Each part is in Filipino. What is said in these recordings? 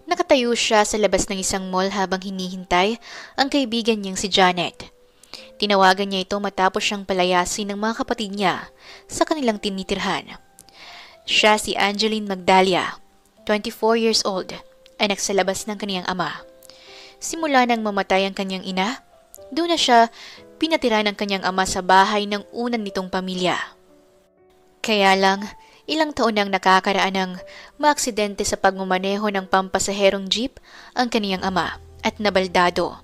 Nakatayo siya sa labas ng isang mall habang hinihintay ang kaibigan niyang si Janet. Tinawagan niya ito matapos siyang palayasin ng mga kapatid niya sa kanilang tinitirhan. Siya si Angeline Magdalia, 24 years old, anak sa labas ng kaniyang ama. Simula nang mamatay ang kanyang ina, doon na siya pinatira ng kanyang ama sa bahay ng unan nitong pamilya. Kaya lang, ilang taon nang nakakaraan ng maaksidente sa pagmamaneho ng pampasaherong jeep ang kaniyang ama at nabaldado.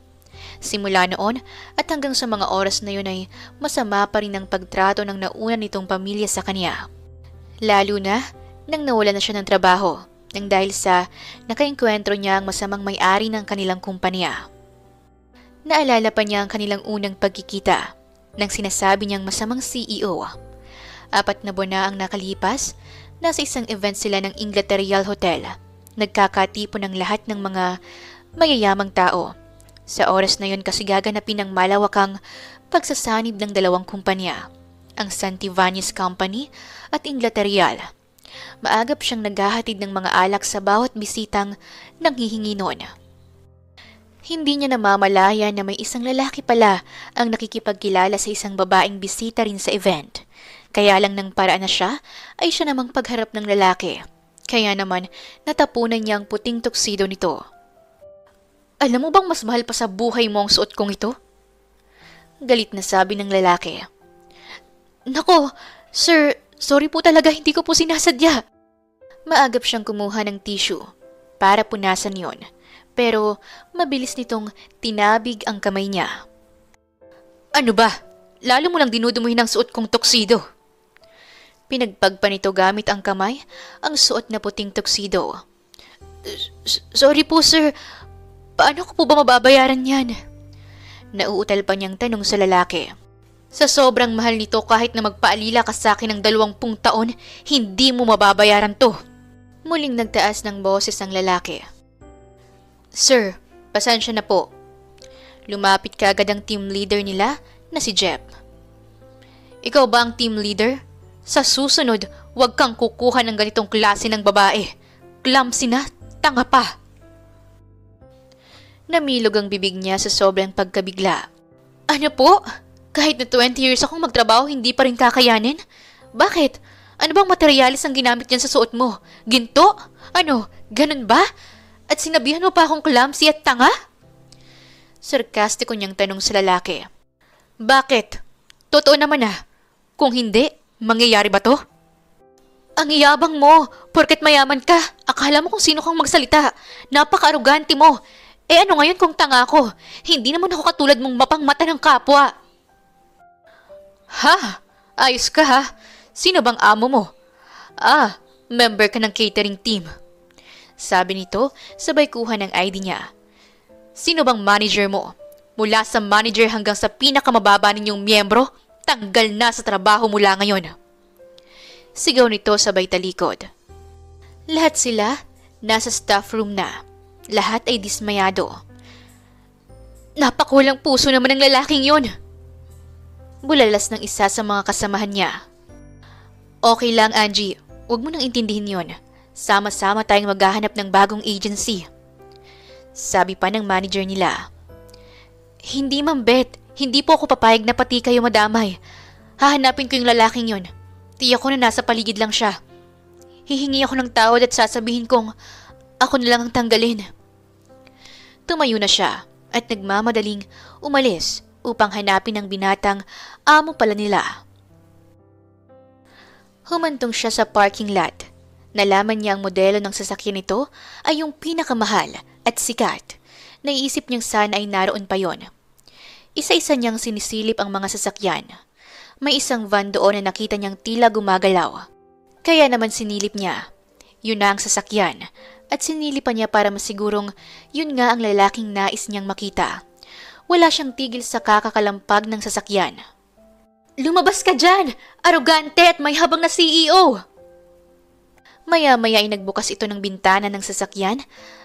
Simula noon at hanggang sa mga oras na yun ay masama pa rin ang pagtrato ng nauna nitong pamilya sa kanya. Lalo na nang nawala na siya ng trabaho nang dahil sa nakaengkwentro niya ang masamang may-ari ng kanilang kumpanya. Naalala pa niya ang kanilang unang pagkikita nang sinasabi niyang masamang CEO. 4 na buwan na ang nakalipas, nasa isang event sila ng Inglaterra Hotel. Nagkakatipon ng lahat ng mga mayayamang tao. Sa oras na yon kasi gaganapin ang malawakang pagsasanib ng dalawang kumpanya, ang Santibanez Company at Inglaterra. Maagap siyang naghahatid ng mga alak sa bawat bisitang nanghihingi noon. Hindi niya namamalaya na may isang lalaki pala ang nakikipagkilala sa isang babaeng bisita rin sa event. Kaya lang nang paraan na siya, ay siya namang pagharap ng lalaki. Kaya naman, natapunan niya ang puting tuxedo nito. Alam mo bang mas mahal pa sa buhay mo ang suot kong ito? Galit na sabi ng lalaki. Nako, sir, sorry po talaga, hindi ko po sinasadya. Maagap siyang kumuha ng tissue para punasan yon. Pero mabilis nitong tinabig ang kamay niya. Ano ba? Lalo mo lang dinudumuhin ang suot kong tuxedo. Pinagpagpa nito gamit ang kamay ang suot na puting tuxedo. Sorry po sir, paano ko po ba mababayaran yan? Nauutal pa niyang tanong sa lalaki. Sa sobrang mahal nito kahit na magpaalila ka sa akin ng 20 taon, hindi mo mababayaran to. Muling nagtaas ng boses ang lalaki. Sir, pasensya na po. Lumapit kaagad ang team leader nila na si Jeff. Ikaw ba ang team leader? Sa susunod, huwag kang kukuha ng ganitong klase ng babae. Clumsy na, tanga pa. Namilog ang bibig niya sa sobrang pagkabigla. Ano po? Kahit na 20 years akong magtrabaho, hindi pa rin kakayanin? Bakit? Ano bang materialis ang ginamit niyan sa suot mo? Ginto? Ano? Ganun ba? At sinabihan mo pa akong clumsy at tanga? Sarkastiko niyang tanong sa lalaki. Bakit? Totoo naman ah. Kung hindi, mangyayari ba to? Ang iyabang mo, porket mayaman ka. Akala mo kung sino kang magsalita. Napaka-arugante mo. Eh ano ngayon kung tanga ako? Hindi naman ako katulad mong mapangmata ng kapwa. Ha? Ayos ka ha? Sino bang amo mo? Member ka ng catering team. Sabi nito, sabay kuha ng ID niya. Sino bang manager mo? Mula sa manager hanggang sa pinakamababa ninyong miyembro, tanggal na sa trabaho mula ngayon. Sigaw nito sabay talikod. Lahat sila nasa staff room na. Lahat ay dismayado. Napakulang puso naman ng lalaking yon. Bulalas ng isa sa mga kasamahan niya. Okay lang Angie, huwag mo nang intindihin yon. Sama-sama tayong maghahanap ng bagong agency. Sabi pa ng manager nila. Hindi ma'am Beth, hindi po ako papayag na pati kayo madamay. Hahanapin ko yung lalaking yon. Tiyak ko na nasa paligid lang siya. Hihingi ako ng tawad at sasabihin kong ako na lang ang tanggalin. Tumayo na siya at nagmamadaling umalis upang hanapin ang binatang amo pala nila. Humantong siya sa parking lot. Nalaman niya ang modelo ng sasakyan nito ay yung pinakamahal at sikat. Naiisip niyang sana ay naroon pa yon. Isa-isa niyang sinisilip ang mga sasakyan. May isang van doon na nakita niyang tila gumagalaw. Kaya naman sinilip niya. Yun na ang sasakyan. At sinilipan niya para masigurong yun nga ang lalaking nais niyang makita. Wala siyang tigil sa kakakalampag ng sasakyan. Lumabas ka dyan! Arogante at may habang na CEO! Maya-maya ay nagbukas ito ng bintana ng sasakyan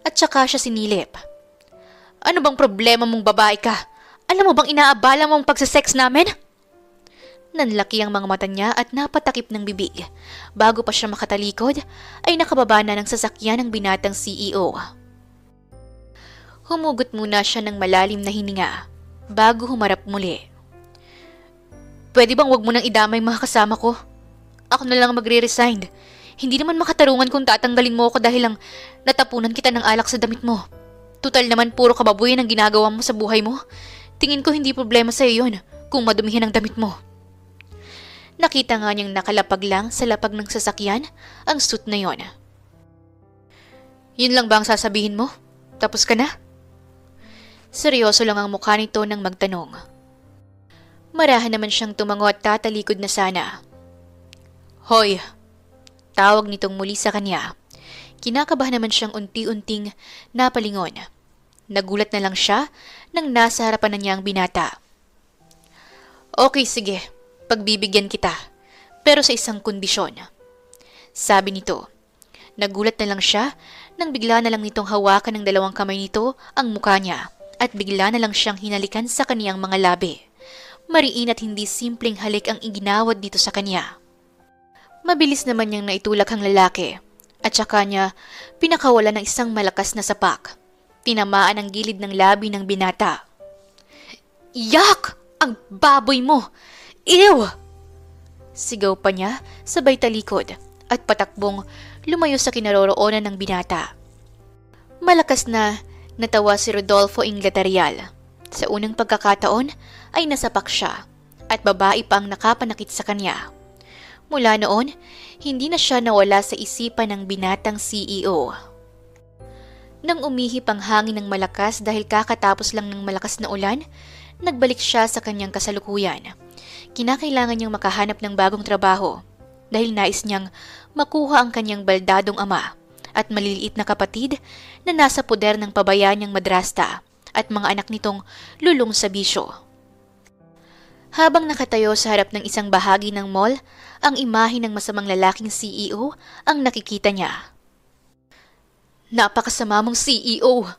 at saka siya sinilip. Ano bang problema mong babae ka? Alam mo bang inaabala mo ang pagsasex namin? Nanlaki ang mga mata niya at napatakip ng bibig. Bago pa siya makatalikod, ay nakababa na ng sasakyan ng binatang CEO. Humugot muna siya ng malalim na hininga bago humarap muli. Pwede bang wag mo nang idamay mga kasama ko? Ako na lang magre-resign. Hindi naman makatarungan kung tatanggalin mo ako dahil lang natapunan kita ng alak sa damit mo. Tutal naman puro kababuyan ang ginagawa mo sa buhay mo. Tingin ko hindi problema sa iyo yun kung madumihan ang damit mo. Nakita nga niyang nakalapag lang sa lapag ng sasakyan ang suit na yon. Yun lang ba ang sasabihin mo? Tapos ka na? Seryoso lang ang mukha nito nang magtanong. Marahan naman siyang tumango at tatalikod na sana. Hoy! Tawag nitong muli sa kanya. Kinakabahan naman siyang unti-unting napalingon. Nagulat na lang siya nang nasa harapan na niya ang binata. Okay, sige. Pagbibigyan kita. Pero sa isang kondisyon. Sabi nito. Nagulat na lang siya nang bigla na lang nitong hawakan ng dalawang kamay nito ang mukha niya at bigla na lang siyang hinalikan sa kaniyang mga labi. Mariin at hindi simpleng halik ang iginawad dito sa kanya. Mabilis naman niyang naitulak ang lalaki at saka niya pinakawala ng isang malakas na sapak. Tinamaan ang gilid ng labi ng binata. Yak! Ang baboy mo! Ew! Sigaw pa niya sabay talikod at patakbong lumayo sa kinaroroonan ng binata. Malakas na natawa si Rodolfo Inglatarial. Sa unang pagkakataon ay nasapak siya at babae pa ang nakapanakit sa kanya. Mula noon, hindi na siya nawala sa isipan ng binatang CEO. Nang umihip ang hangin ng malakas dahil kakatapos lang ng malakas na ulan, nagbalik siya sa kanyang kasalukuyan. Kinakailangan niyang makahanap ng bagong trabaho dahil nais niyang makuha ang kanyang baldadong ama at maliliit na kapatid na nasa poder ng pabayaan niyang madrasta at mga anak nitong lulong sa bisyo. Habang nakatayo sa harap ng isang bahagi ng mall, ang imahe ng masamang lalaking CEO ang nakikita niya. Napakasama mong CEO!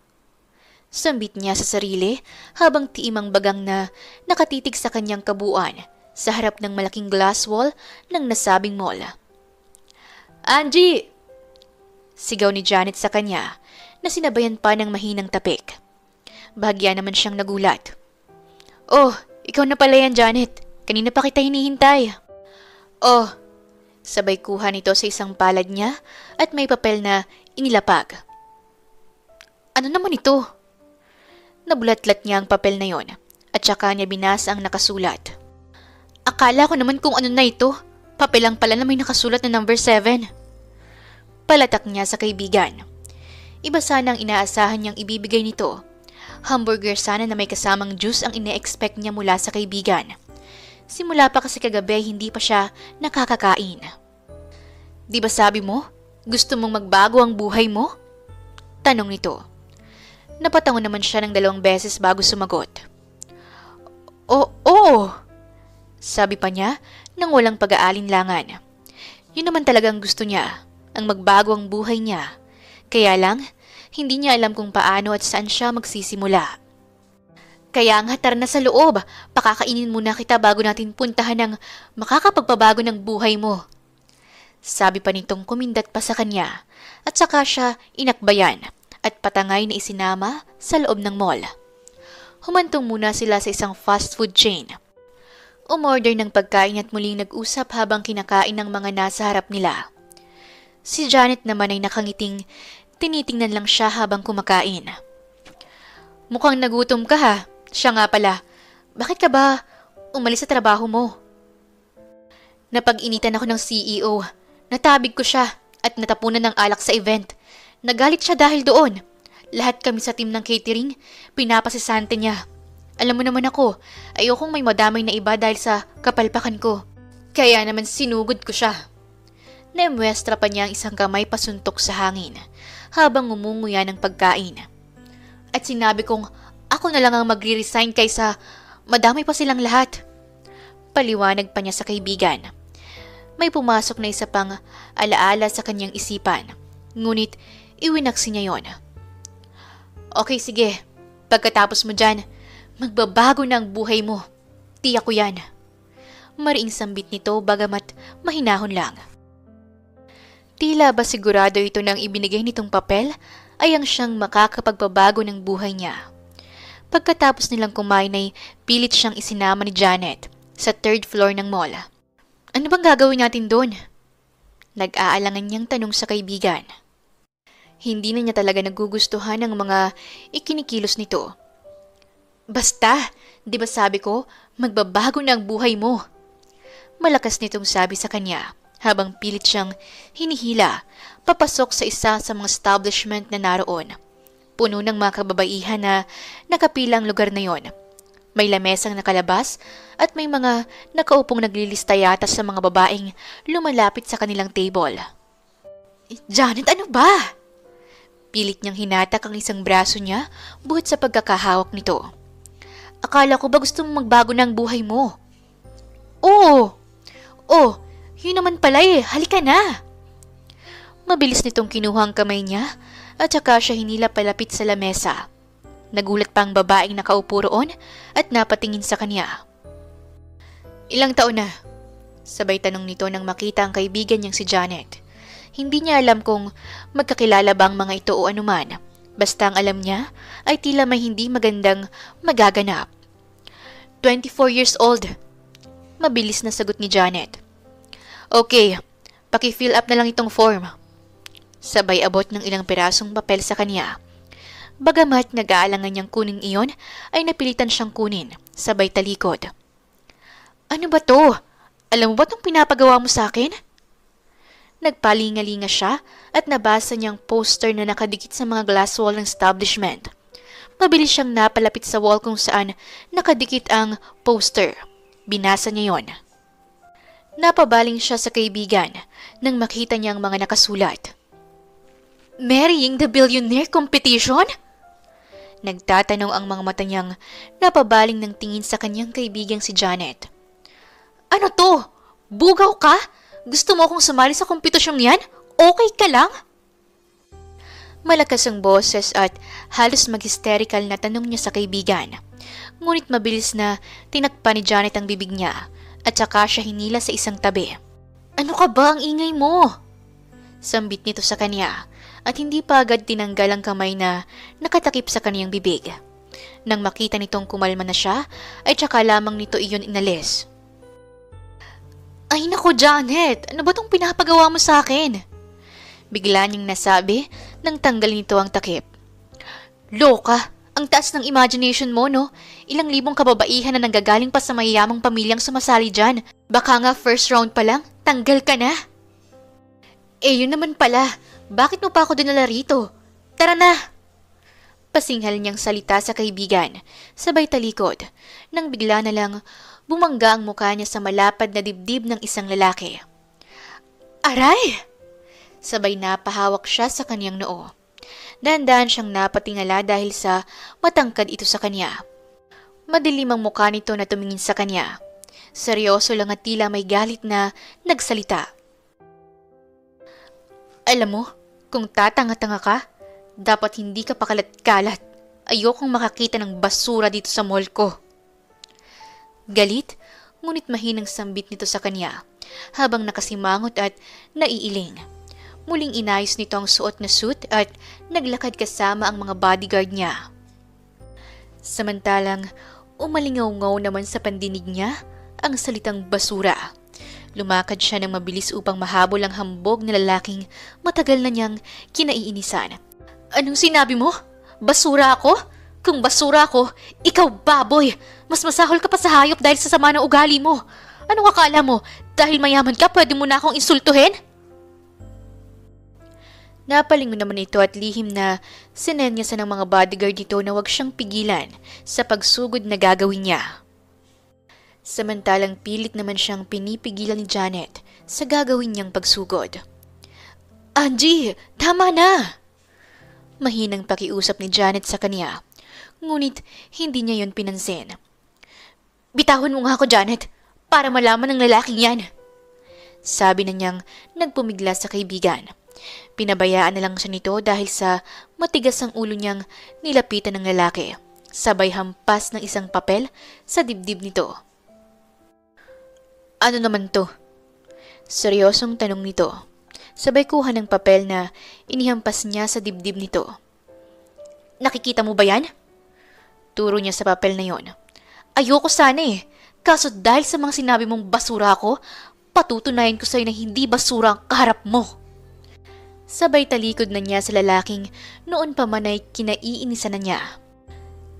Sambit niya sa sarili habang tiimang bagang na nakatitig sa kanyang kabuuan sa harap ng malaking glass wall ng nasabing mall. Angie! Sigaw ni Janet sa kanya na sinabayan pa ng mahinang tapik. Bahagya naman siyang nagulat. Oh, ikaw na pala yan, Janet. Kanina pa kita hinihintay. Oh, sabay kuha nito sa isang palad niya at may papel na inilapag. Ano naman ito? Nabulatlat niya ang papel na yon at saka niya binasa ang nakasulat. Akala ko naman kung ano na ito. Papel lang pala na may nakasulat na number 7. Palatak niya sa kaibigan. Iba sana ang inaasahan niyang ibibigay nito. Hamburger sana na may kasamang juice ang ine-expect niya mula sa kaibigan. Simula pa kasi kagabi hindi pa siya nakakakain. Di ba sabi mo, gusto mong magbago ang buhay mo? Tanong nito. Napatango naman siya ng 2 beses bago sumagot. Oo, sabi pa niya nang walang pag-aalinlangan. Yun naman talagang gusto niya, ang magbago ang buhay niya. Kaya lang, hindi niya alam kung paano at saan siya magsisimula. Kaya nga tara na sa loob, pakakainin muna kita bago natin puntahan ang makakapagpabago ng buhay mo. Sabi pa nitong kumindat pa sa kanya at saka siya inakbayan at patangay na isinama sa loob ng mall. Humantong muna sila sa isang fast food chain. Umorder ng pagkain at muling nag-usap habang kinakain ng mga nasa harap nila. Si Janet naman ay nakangiting tinitingnan lang siya habang kumakain. Mukhang nagutom ka ha. Siya nga pala. Bakit ka ba umalis sa trabaho mo? Napag-initan ako ng CEO. Natabig ko siya at natapunan ng alak sa event. Nagalit siya dahil doon. Lahat kami sa team ng catering, pinapasisante niya. Alam mo naman ako, ayokong may madamay na iba dahil sa kapalpakan ko. Kaya naman sinugod ko siya. Naimwestra pa niya ang isang kamay pasuntok sa hangin habang ngumunguya ng pagkain. At sinabi kong ako na lang ang magre-resign kaysa madamay pa silang lahat. Paliwanag pa niya sa kaibigan. May pumasok na isa pang alaala sa kanyang isipan. Ngunit iwinaksi niya yon. Okay, sige. Pagkatapos mo dyan, magbabago na ang buhay mo. Tiyak ko yan. Mariing sambit nito bagamat mahinahon lang. Tila ba sigurado ito nang ibinigay nitong papel ay ang siyang makakapagbabago ng buhay niya. Pagkatapos nilang kumain ay pilit siyang isinama ni Janet sa third floor ng mall. Ano bang gagawin natin doon? Nag-aalangan niyang tanong sa kaibigan. Hindi na niya talaga nagugustuhan ang mga ikinikilos nito. Basta, di ba sabi ko, magbabago na ang buhay mo. Malakas nitong sabi sa kanya habang pilit siyang hinihila papasok sa isa sa mga establishment na naroon. Puno ng mga kababaihan na nakapilang lugar na yon. May lamesang nakalabas at may mga nakaupong naglilista yata sa mga babaeng lumalapit sa kanilang table. Janet, ano ba? Pilit niyang hinatak ang isang braso niya buhat sa pagkakahawak nito. Akala ko ba gusto mong magbago na ang buhay mo? Oo! Oh, yun naman pala eh. Halika na! Mabilis nitong kinuha ang kamay niya at saka siya hinila palapit sa lamesa. Nagulat pa ang babaeng nakaupo roon at napatingin sa kanya. Ilang taon na? Sabay tanong nito nang makita ang kaibigan niyang si Janet. Hindi niya alam kung magkakilala ba ang mga ito o anuman. Basta ang alam niya ay tila may hindi magandang magaganap. 24 years old. Mabilis na sagot ni Janet. Okay, paki-fill up na lang itong form. Sabay abot ng ilang pirasong papel sa kanya. Bagamat nag-aalangan niyang kunin iyon, ay napilitan siyang kunin, sabay talikod. Ano ba to? Alam mo ba itong pinapagawa mo sa akin? Nagpalingalinga siya at nabasa niyang poster na nakadikit sa mga glass wall ng establishment. Mabilis siyang napalapit sa wall kung saan nakadikit ang poster. Binasa niya yon. Napabaling siya sa kaibigan nang makita niya ang mga nakasulat. Marrying the Billionaire Competition? Nagtatanong ang mga mata niyang napabaling ng tingin sa kanyang kaibigang si Janet. Ano to? Bugaw ka? Gusto mo akong sumali sa kompetisyong yan? Okay ka lang? Malakas ang boses at halos mag-hysterical na tanong niya sa kaibigan. Ngunit mabilis na tinakpan ni Janet ang bibig niya at saka siya hinila sa isang tabi. Ano ka ba? Ang ingay mo? Sambit nito sa kanya at hindi pa agad tinanggal ang kamay na nakatakip sa kaniyang bibig. Nang makita nitong kumalma na siya, ay tsaka lamang nito iyon inalis. Ay nako Janet, ano ba tong pinapagawa mo sa akin? Bigla niyang nasabi nang tanggal nito ang takip. Loka, ang taas ng imagination mo no? Ilang libong kababaihan na nanggagaling pa sa mayayamang pamilyang sumasali dyan. Baka nga first round pa lang, tanggal ka na. Eh yun naman pala, bakit mo pa ako dinala rito? Tara na! Pasinghal niyang salita sa kaibigan, sabay talikod, nang bigla na lang bumangga ang mukha niya sa malapad na dibdib ng isang lalaki. Aray! Sabay napahawak siya sa kanyang noo. Dahan-dahan siyang napatingala dahil sa matangkad ito sa kanya. Madilim ang mukha nito na tumingin sa kanya. Seryoso lang at tila may galit na nagsalita. Alam mo, kung tatanga-tanga ka, dapat hindi ka pakalat-kalat. Ayokong makakita ng basura dito sa mall ko. Galit, ngunit mahinang sambit nito sa kanya, habang nakasimangot at naiiling. Muling inayos nito ang suot na suit at naglakad kasama ang mga bodyguard niya. Samantalang, umalingaw-ngaw naman sa pandinig niya ang salitang basura. Lumakad siya ng mabilis upang mahabol ang hambog na lalaking matagal na niyang kinaiinisan. Anong sinabi mo? Basura ako? Kung basura ako, ikaw baboy! Mas masahol ka pa sa hayop dahil sa sama ng ugali mo. Anong akala mo? Dahil mayaman ka, pwede mo na akong insultuhin? Napalingon naman ito at lihim na sinenyasan ng mga bodyguard nito na huwag siyang pigilan sa pagsugod na gagawin niya. Samantalang pilit naman siyang pinipigilan ni Janet sa gagawin niyang pagsugod. Angie, tama na! Mahinang pakiusap ni Janet sa kanya, ngunit hindi niya yon pinansin. Bitawan mo nga ako, Janet, para malaman ng lalaking yan. Sabi na niyang nagpumigla sa kaibigan. Pinabayaan na lang siya nito dahil sa matigas ang ulo niyang nilapitan ng lalaki, sabay hampas ng isang papel sa dibdib nito. Ano naman to? Seryosong tanong nito. Sabay kuha ng papel na inihampas niya sa dibdib nito. Nakikita mo ba yan? Turo niya sa papel na yon. Ayoko sana eh. Kaso dahil sa mga sinabi mong basura ako, patutunayan ko sa'yo na hindi basura ang kaharap mo. Sabay talikod na niya sa lalaking noon pa man ay kinaiinisan na niya.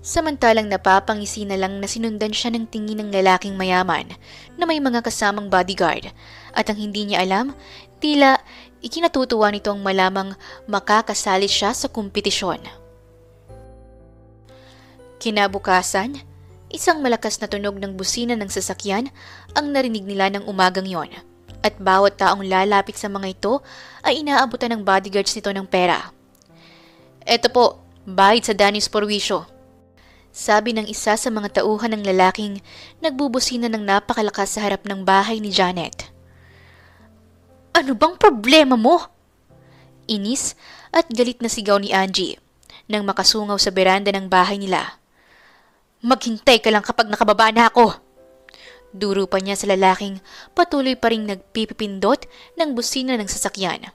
Samantalang napapangisi na lang na sinundan siya ng tingin ng lalaking mayaman na may mga kasamang bodyguard at ang hindi niya alam, tila ikinatutuwa nito ang malamang makakasali siya sa kompetisyon. Kinabukasan, isang malakas na tunog ng busina ng sasakyan ang narinig nila ng umagang yon at bawat taong lalapit sa mga ito ay inaabutan ng bodyguards nito ng pera. Eto po, bayad sa danis porwisyo. Sabi ng isa sa mga tauhan ng lalaking nagbubusina ng napakalakas sa harap ng bahay ni Janet. Ano bang problema mo? Inis at galit na sigaw ni Angie nang makasungaw sa beranda ng bahay nila. Maghintay ka lang kapag nakababa na ako. Duro pa niya sa lalaking patuloy pa ring nagpipipindot ng busina ng sasakyan.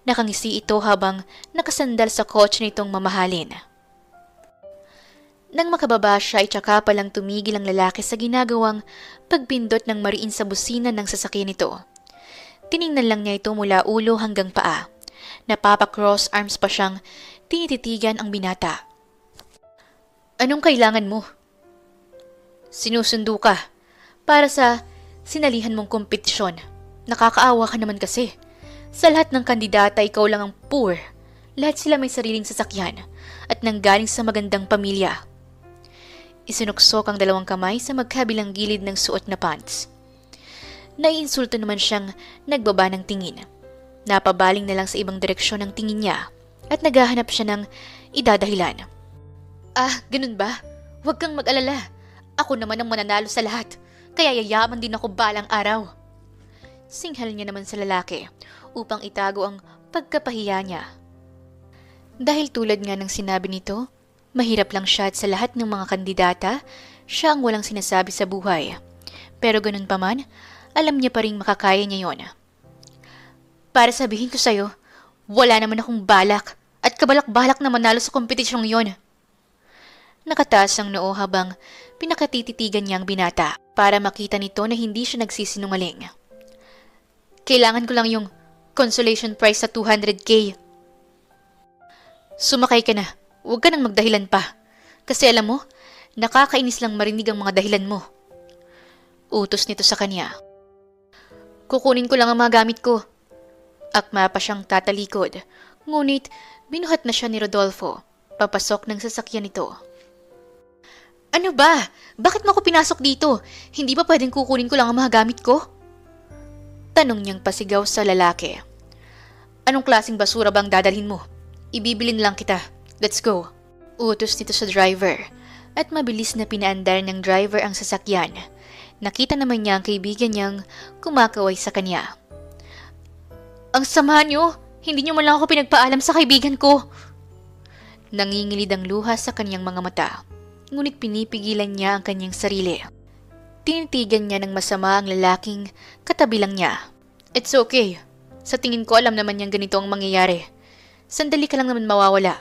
Nakangisi ito habang nakasandal sa kotse nitong mamahalin. Nang makababa siya ay tsaka palang tumigil ang lalaki sa ginagawang pagpindot ng mariin sa busina ng sasakyan nito. Tiningnan lang niya ito mula ulo hanggang paa. Napapa-cross arms pa siyang tinititigan ang binata. Anong kailangan mo? Sinusundo ka para sa sinalihan mong kompetisyon. Nakakaawa ka naman kasi. Sa lahat ng kandidata ikaw lang ang poor. Lahat sila may sariling sasakyan at nanggaling sa magandang pamilya. Isinuksok ang dalawang kamay sa magkabilang gilid ng suot na pants. Naiinsulto naman siyang nagbaba ng tingin. Napabaling na lang sa ibang direksyon ang tingin niya at naghahanap siya ng idadahilan. Ganun ba? Huwag kang mag-alala. Ako naman ang mananalo sa lahat. Kaya yayaman din ako balang araw. Singhal niya naman sa lalaki upang itago ang pagkapahiya niya. Dahil tulad nga ng sinabi nito, mahirap lang siya at sa lahat ng mga kandidata, siya ang walang sinasabi sa buhay. Pero ganun pa man, alam niya pa rin makakaya niya yon. Para sabihin ko sa'yo, wala naman akong balak at kabalak-balak na manalo sa kompetisyong yon. Nakataas ang noo habang pinakatititigan niya ang binata para makita nito na hindi siya nagsisinungaling. Kailangan ko lang yung consolation prize sa 200K. Sumakay ka na. Huwag ka nang magdahilan pa. Kasi alam mo, nakakainis lang marinig ang mga dahilan mo. Utos nito sa kanya. Kukunin ko lang ang mga gamit ko. Akma pa siyang tatalikod. Ngunit, binuhat na siya ni Rodolfo. Papasok ng sasakyan nito. Ano ba? Bakit mo ako pinasok dito? Hindi ba pwedeng kukunin ko lang ang mga gamit ko? Tanong niyang pasigaw sa lalaki. Anong klaseng basura bang dadalhin mo? Ibibilin lang kita. Let's go. Utos nito sa driver at mabilis na pinaandar ng driver ang sasakyan. Nakita naman niya ang kaibigan niyang kumakaway sa kanya. Ang sama niyo! Hindi niyo man lang ako pinagpaalam sa kaibigan ko! Nangingilid ang luha sa kanyang mga mata. Ngunit pinipigilan niya ang kanyang sarili. Tinitigan niya ng masama ang lalaking katabi lang niya. It's okay. Sa tingin ko alam naman niyang ganito ang mangyayari. Sandali ka lang naman mawawala.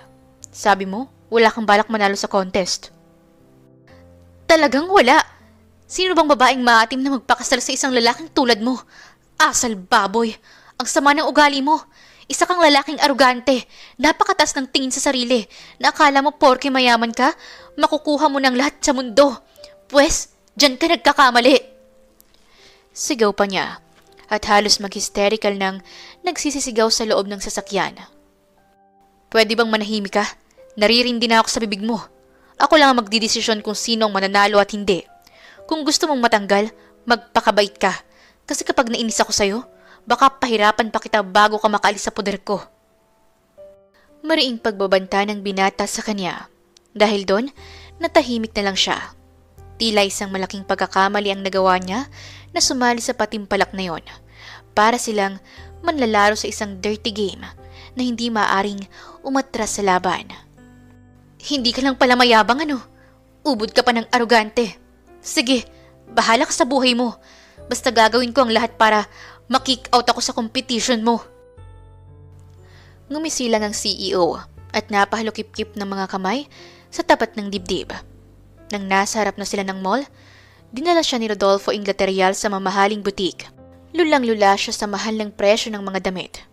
Sabi mo, wala kang balak manalo sa contest. Talagang wala. Sino bang babaeng maatim na magpakasal sa isang lalaking tulad mo? Asal baboy. Ang sama ng ugali mo. Isa kang lalaking arugante. Napakatas ng tingin sa sarili. Na akala mo porke mayaman ka, makukuha mo ng lahat sa mundo. Pwes, dyan ka nagkakamali. Sigaw pa niya. At halos mag-hysterical nang nagsisisigaw sa loob ng sasakyan. Pwede bang manahimik ka? Naririndi na ako sa bibig mo. Ako lang ang magdidesisyon kung sino ang mananalo at hindi. Kung gusto mong matanggal, magpakabait ka. Kasi kapag nainis ako sa'yo, baka pahirapan pa kita bago ka makaalis sa poder ko. Mariing pagbabanta ng binata sa kanya. Dahil doon, natahimik na lang siya. Tila isang malaking pagkakamali ang nagawa niya na sumali sa patimpalak na yon. Para silang manlalaro sa isang dirty game na hindi maaring umatras sa laban. Hindi ka lang pala mayabang ano? Ubod ka pa ng arugante. Sige, bahala ka sa buhay mo. Basta gagawin ko ang lahat para makick out ako sa competition mo. Ngumisi lang ang CEO at napahalukip-kip ng mga kamay sa tapat ng dibdib. Nang nasa harap na sila ng mall, dinala siya ni Rodolfo Inglaterrial sa mamahaling butik. Lulang-lula siya sa mahal ng presyo ng mga damit.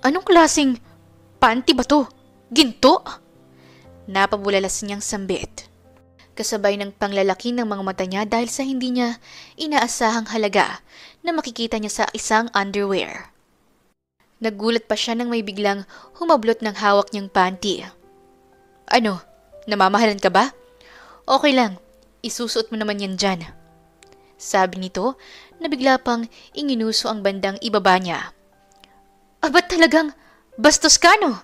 Anong klaseng panty ba to? Ginto? Napabulalas niyang sambit. Kasabay ng panglalaki ng mga mata niya dahil sa hindi niya inaasahang halaga na makikita niya sa isang underwear. Nagulat pa siya nang may biglang humablot ng hawak niyang panty. Ano? Namamahalan ka ba? Okay lang, isusuot mo naman yan dyan. Sabi nito na bigla pang inginuso ang bandang ibaba niya. Ba't talagang bastos ka no?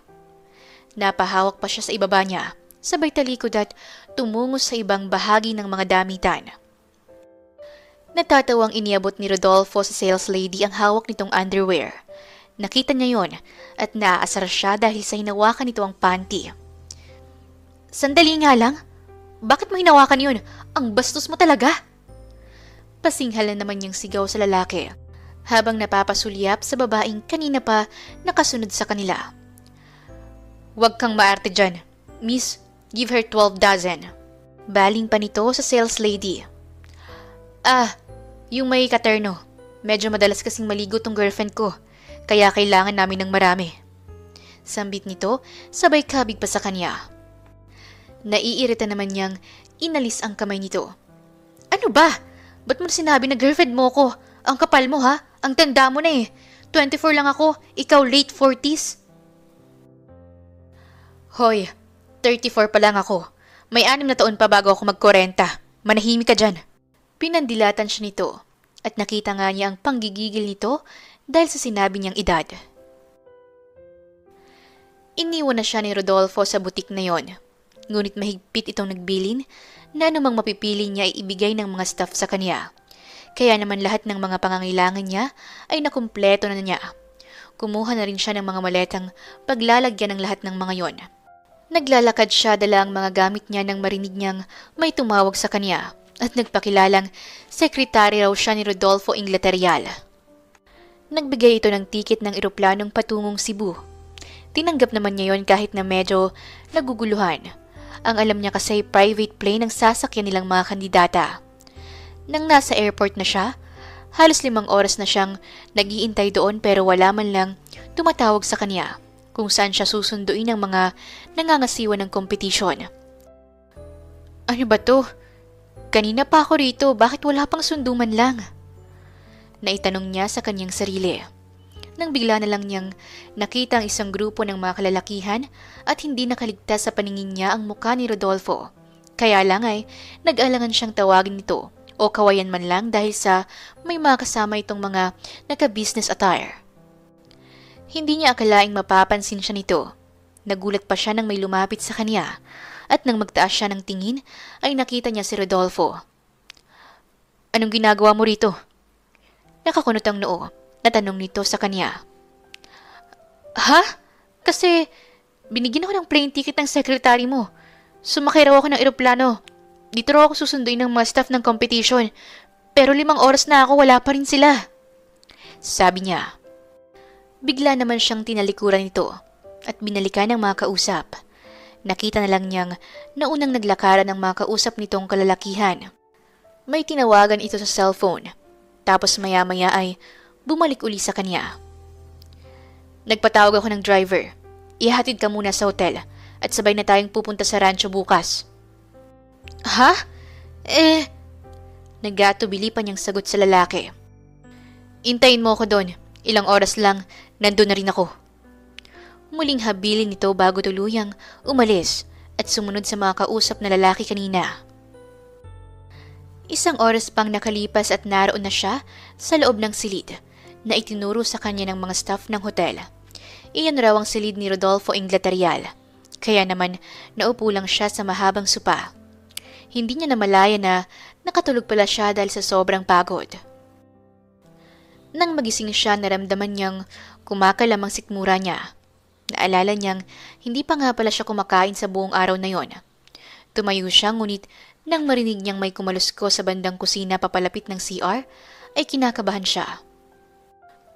Napahawak pa siya sa ibaba niya, sabay talikod at tumungo sa ibang bahagi ng mga damitan. Natatawang iniabot ni Rodolfo sa sales lady ang hawak nitong underwear. Nakita niya yon at naaasar siya dahil sa hinawakan nito ang panty. Sandali nga lang, bakit mo hinawakan yun? Ang bastos mo talaga! Pasinghalan naman niyang sigaw sa lalaki habang napapasulyap sa babaeng kanina pa nakasunod sa kanila. Huwag kang maarte dyan. Miss, give her 12 dozen. Baling pa nito sa sales lady. Yung may katerno. Medyo madalas kasing maligo tong girlfriend ko, kaya kailangan namin ng marami. Sambit nito, sabay kabig pa sa kanya. Naiirita naman niyang inalis ang kamay nito. Ano ba? Ba't mo sinabi na girlfriend mo ko? Ang kapal mo ha? Ang tanda mo na eh. 24 lang ako, ikaw late 40s. Hoy, 34 pa lang ako. May 6 na taon pa bago ako mag-40. Manahimik ka dyan. Pinandilatan siya nito at nakita nga niya ang panggigigil nito dahil sa sinabi niyang edad. Iniwan na siya ni Rodolfo sa butik na yon. Ngunit mahigpit itong nagbilin na anumang mapipili niya ay ibigay ng mga staff sa kanya. Kaya naman lahat ng mga pangangailangan niya ay nakumpleto na niya. Kumuha na rin siya ng mga maletang paglalagyan ng lahat ng mga yon. Naglalakad siya dala ang mga gamit niya nang marinig niyang may tumawag sa kanya at nagpakilalang sekretary raw siya ni Rodolfo Inglaterrial. Nagbigay ito ng tiket ng eroplanong patungong Cebu. Tinanggap naman niya yon kahit na medyo naguguluhan. Ang alam niya kasi private plane ang sasakyan nilang mga kandidata. Nang nasa airport na siya, halos 5 oras na siyang nag-iintay doon pero wala man lang tumatawag sa kanya kung saan siya susunduin ng mga nangangasiwa ng kompetisyon. Ano ba to? Kanina pa ako rito, bakit wala pang sundo man lang? Naitanong niya sa kanyang sarili. Nang bigla na lang niyang nakita ang isang grupo ng mga kalalakihan at hindi nakaligtas sa paningin niya ang mukha ni Rodolfo. Kaya lang ay nag-alangan siyang tawagin nito o kawayan man lang dahil sa may mga kasama itong mga naka-business attire. Hindi niya akalaing mapapansin siya nito. Nagulat pa siya nang may lumapit sa kanya at nang magtaas siya ng tingin ay nakita niya si Rodolfo. Anong ginagawa mo rito? Nakakunot ang noo. Natanong nito sa kanya. Ha? Kasi binigyan ako ng plane ticket ng sekretary mo. Sumakay raw ako ng eroplano. Dito raw ako susunduin ng mga staff ng competition. Pero 5 oras na ako, wala pa rin sila. Sabi niya. Bigla naman siyang tinalikuran nito at binalikan ng mga kausap. Nakita na lang niyang naunang naglakaran ng mga kausap nitong kalalakihan. May tinawagan ito sa cellphone. Tapos maya-maya ay bumalik uli sa kanya. Nagpatawag ako ng driver. Ihatid ka muna sa hotel at sabay na tayong pupunta sa rancho bukas. Ha? Nag-aatubili pa niyang sagot sa lalaki. Intayin mo ako doon. Ilang oras lang, nandun na rin ako. Muling habilin nito bago tuluyang umalis at sumunod sa mga kausap na lalaki kanina. 1 oras pang nakalipas at naroon na siya sa loob ng silid na itinuro sa kanya ng mga staff ng hotel. Iyan raw ang silid ni Rodolfo Inglaterrial. Kaya naman naupo lang siya sa mahabang sopa. Hindi niya namalaya na nakatulog pala siya dahil sa sobrang pagod. Nang magising siya, naramdaman niyang kumakalamang sikmura niya. Naalala niyang hindi pa nga pala siya kumakain sa buong araw na yon. Tumayo siya ngunit nang marinig niyang may kumalusko sa bandang kusina papalapit ng CR, ay kinakabahan siya.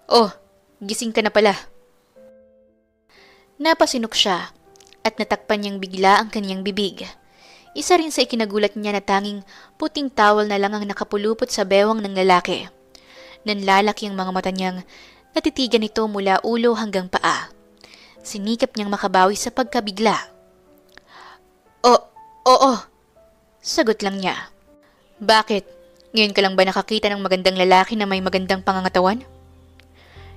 Oh, gising ka na pala. Napasinok siya at natakpan niyang bigla ang kanyang bibig. Isa rin sa ikinagulat niya na tanging puting towel na lang ang nakapulupot sa bewang ng lalaki. Nanlalaki ang mga mata niyang natitigan nito mula ulo hanggang paa. Sinikap niyang makabawi sa pagkabigla. Oo, sagot lang niya. Bakit? Ngayon ka lang ba nakakita ng magandang lalaki na may magandang pangangatawan?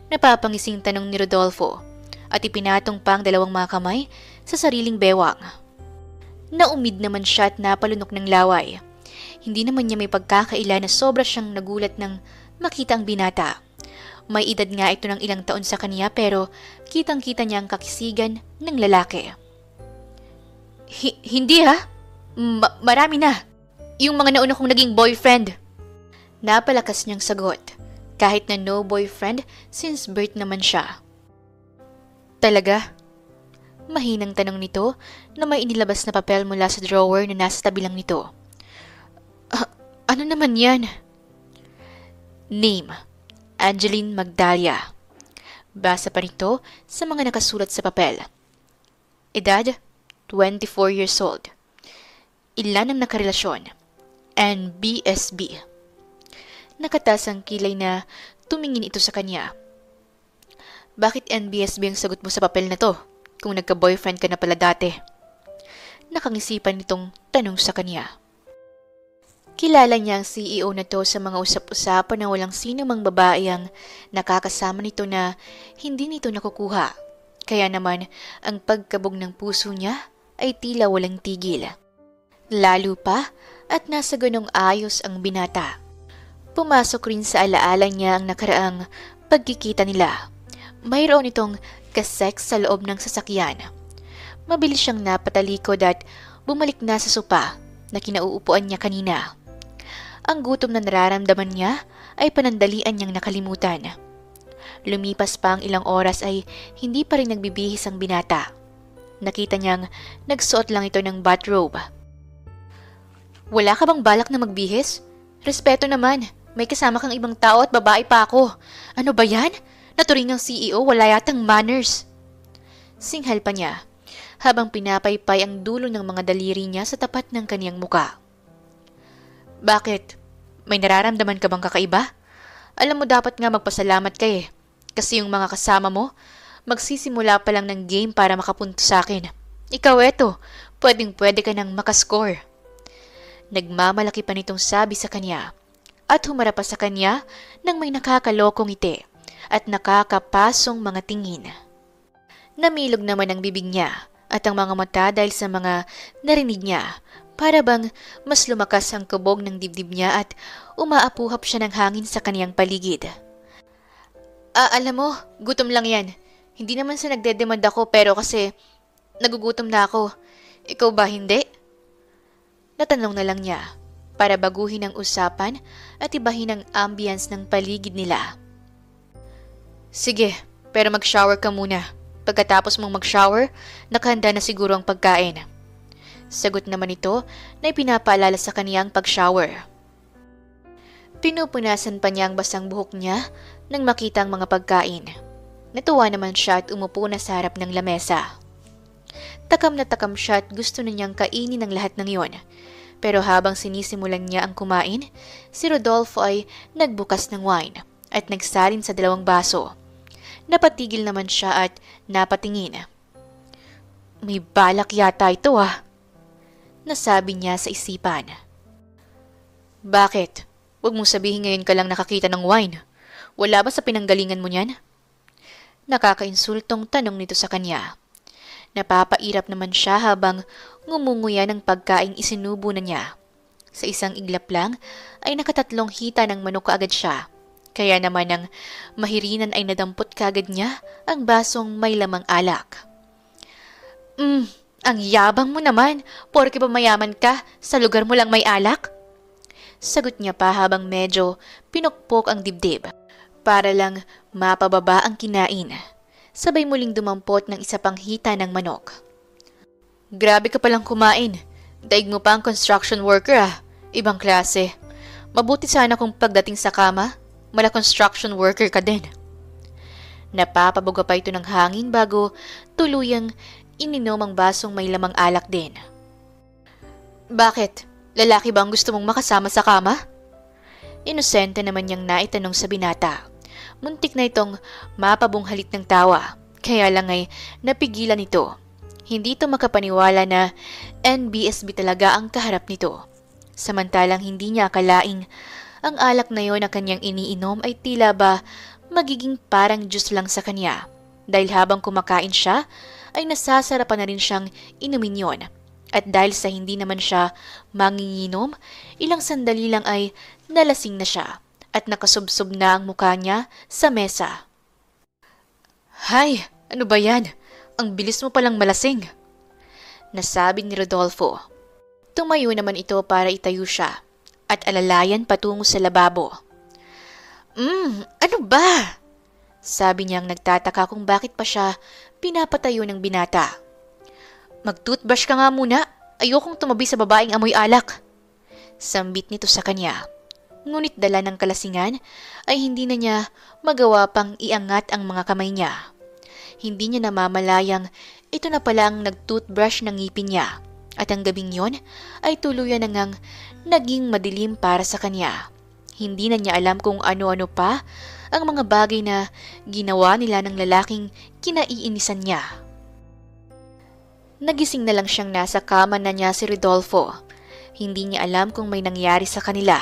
Napapangising tanong ni Rodolfo at ipinatong pa ang dalawang mga kamay sa sariling bewang. Naumid naman siya at napalunok ng laway. Hindi naman niya may pagkakaila na sobra siyang nagulat nang makita ang binata. May edad nga ito ng ilang taon sa kanya pero kitang-kita niya ang kakisigan ng lalaki. Hindi ha? Marami na. Yung mga nauna kong naging boyfriend. Napalakas niyang sagot. Kahit na no boyfriend since birth naman siya. Talaga? Mahinang tanong nito na may inilabas na papel mula sa drawer na nasa tabi lang nito. Ano naman yan? Name, Angeline Magdalia. Basa pa nito sa mga nakasulat sa papel. Edad, 24 years old. Ilan ang nakarelasyon? NBSB. Nakatas ang kilay na tumingin ito sa kanya. Bakit NBSB ang sagot mo sa papel na to kung nagka-boyfriend ka na pala dati? Nakangisipan nitong tanong sa kanya. Kilala niya ang CEO na to sa mga usap-usapan na walang sino mang babae ang nakakasama nito na hindi nito nakukuha. Kaya naman ang pagkabog ng puso niya ay tila walang tigil. Lalo pa at nasa ganong ayos ang binata. Pumasok rin sa alaala niya ang nakaraang pagkikita nila. Mayroon itong kasex sa loob ng sasakyan. Mabilis siyang napatalikod at bumalik na sa sopa na kinauupuan niya kanina. Ang gutom na nararamdaman niya ay panandalian niyang nakalimutan. Lumipas pa ang ilang oras ay hindi pa rin nagbibihis ang binata. Nakita niyang nagsuot lang ito ng bathrobe. Wala ka bang balak na magbihis? Respeto naman. May kasama kang ibang tao at babae pa ako. Ano ba yan? Naturing ng CEO, wala yatang manners. Singhal pa niya, habang pinapaypay ang dulo ng mga daliri niya sa tapat ng kaniyang muka. Bakit? May nararamdaman ka bang kakaiba? Alam mo dapat nga magpasalamat ka eh. Kasi yung mga kasama mo, magsisimula pa lang ng game para makapunto sa akin. Ikaw eto, pwedeng-pwede ka nang makascore. Nagmamalaki pa nitong sabi sa kanya. At humarap pa sa kanya nang may nakakalokong ngiti at nakakapasong mga tingin. Namilog naman ang bibig niya at ang mga mata dahil sa mga narinig niya, para bang mas lumakas ang kabog ng dibdib niya at umaapuhap siya ng hangin sa kaniyang paligid. Alam mo, gutom lang yan. Hindi naman sa nagdedemand ako pero kasi nagugutom na ako. Ikaw ba hindi? Natanong na lang niya para baguhin ang usapan at ibahin ang ambience ng paligid nila. Sige, pero mag-shower ka muna. Pagkatapos mong mag-shower, nakahanda na siguro ang pagkain. Sagot naman ito na ipinapaalala sa kaniyang pag-shower. Pinupunasan pa niya ang basang buhok niya nang makita ang mga pagkain. Natuwa naman siya at umupo na sa harap ng lamesa. Takam na takam siya at gusto na niyang kainin ang lahat ng iyon. Pero habang sinisimulan niya ang kumain, si Rodolfo ay nagbukas ng wine at nagsalin sa 2 baso. Napatigil naman siya at napatingin. May balak yata ito nasabi niya sa isipan. Bakit? Huwag mong sabihin ngayon ka lang nakakita ng wine. Wala ba sa pinanggalingan mo niyan? Nakakainsultong tanong nito sa kanya. Napapairap naman siya habang ngumunguya ng pagkaing isinubo na niya. Sa isang iglap lang ay nakatatlong hita ng manok kaagad siya. Kaya naman ang mahirinan ay nadampot kaagad niya ang basong may lamang alak. Ang yabang mo naman, porke ba mayaman ka, sa lugar mo lang may alak? Sagot niya pa habang medyo pinukpok ang dibdib para lang mapababa ang kinain. Sabay muling dumampot ng isa pang hita ng manok. Grabe ka palang kumain. Daig mo pa ang construction worker Ibang klase. Mabuti sana kung pagdating sa kama, mala construction worker ka din. Napapabuga pa ito ng hangin bago tuluyang ininom ang basong may lamang alak din. Bakit? Lalaki ba ang gusto mong makasama sa kama? Inosente naman niyang naitanong sa binata. Muntik na itong mapabunghalit ng tawa, kaya lang ay napigilan ito. Hindi ito makapaniwala na NBSB talaga ang kaharap nito. Samantalang hindi niya akalaing ang alak na yon na kanyang iniinom ay tila ba magiging parang juice lang sa kanya. Dahil habang kumakain siya, ay nasasarapan na rin siyang inumin yon. At dahil sa hindi naman siya manginginom, ilang sandali lang ay nalasing na siya at nakasubsob na ang mukha niya sa mesa. Hay, ano ba yan? Ang bilis mo palang malasing. Nasabi ni Rodolfo. Tumayo naman ito para itayo siya at alalayan patungo sa lababo. Ano ba? Sabi niyang nagtataka kung bakit pa siya pinapatayo ng binata. Mag-toothbrush ka nga muna. Ayokong tumabi sa babaeng amoy alak. Sambit nito sa kanya. Ngunit dala ng kalasingan ay hindi na niya magawa pang iangat ang mga kamay niya. Hindi niya namamalayang ito na pala ang nag-toothbrush ng ngipin niya. At ang gabing yon ay tuluyan na ngang naging madilim para sa kanya. Hindi na niya alam kung ano-ano pa ang mga bagay na ginawa nila ng lalaking kinaiinisan niya. Nagising na lang siyang nasa kama na niya si Rodolfo. Hindi niya alam kung may nangyari sa kanila.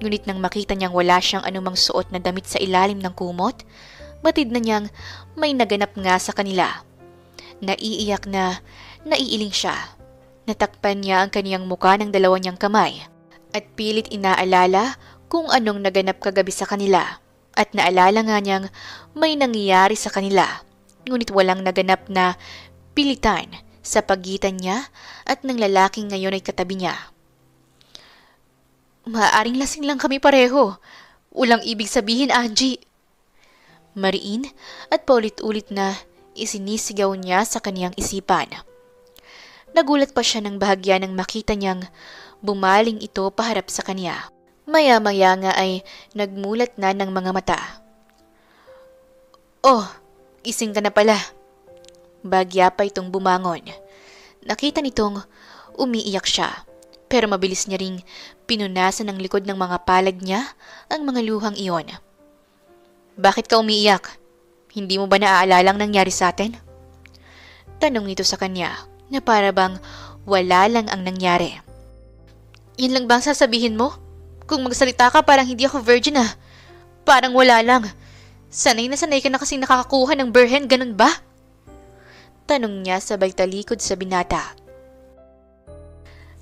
Ngunit nang makita niyang wala siyang anumang suot na damit sa ilalim ng kumot, batid na niyang may naganap nga sa kanila. Naiiyak na naiiling siya. Natakpan niya ang kaniyang muka ng dalawa niyang kamay at pilit inaalala kung anong naganap kagabi sa kanila. At naalala nga niyang may nangyayari sa kanila. Ngunit walang naganap na pilitan sa pagitan niya at ng lalaking ngayon ay katabi niya. Maaaring lasing lang kami pareho. Walang ibig sabihin, Angie. Mariin at paulit-ulit na isinisigaw niya sa kaniyang isipan. Nagulat pa siya ng bahagya nang makita niyang bumaling ito paharap sa kanya. Maya-maya nga ay nagmulat na ng mga mata. Oh, gising ka na pala. Bagya pa itong bumangon. Nakita nitong umiiyak siya, pero mabilis niya ring pinunasan ng likod ng mga palad niya ang mga luhang iyon. Bakit ka umiiyak? Hindi mo ba naaalala ang nangyari sa atin? Tanong nito sa kanya na para bang wala lang ang nangyari. Yan lang bang sasabihin mo? Kung magsalita ka parang hindi ako virgin ah. Parang wala lang. Sanay ka na kasing nakakakuha ng berhen, ganun ba? Tanong niya sabay talikod sa binata.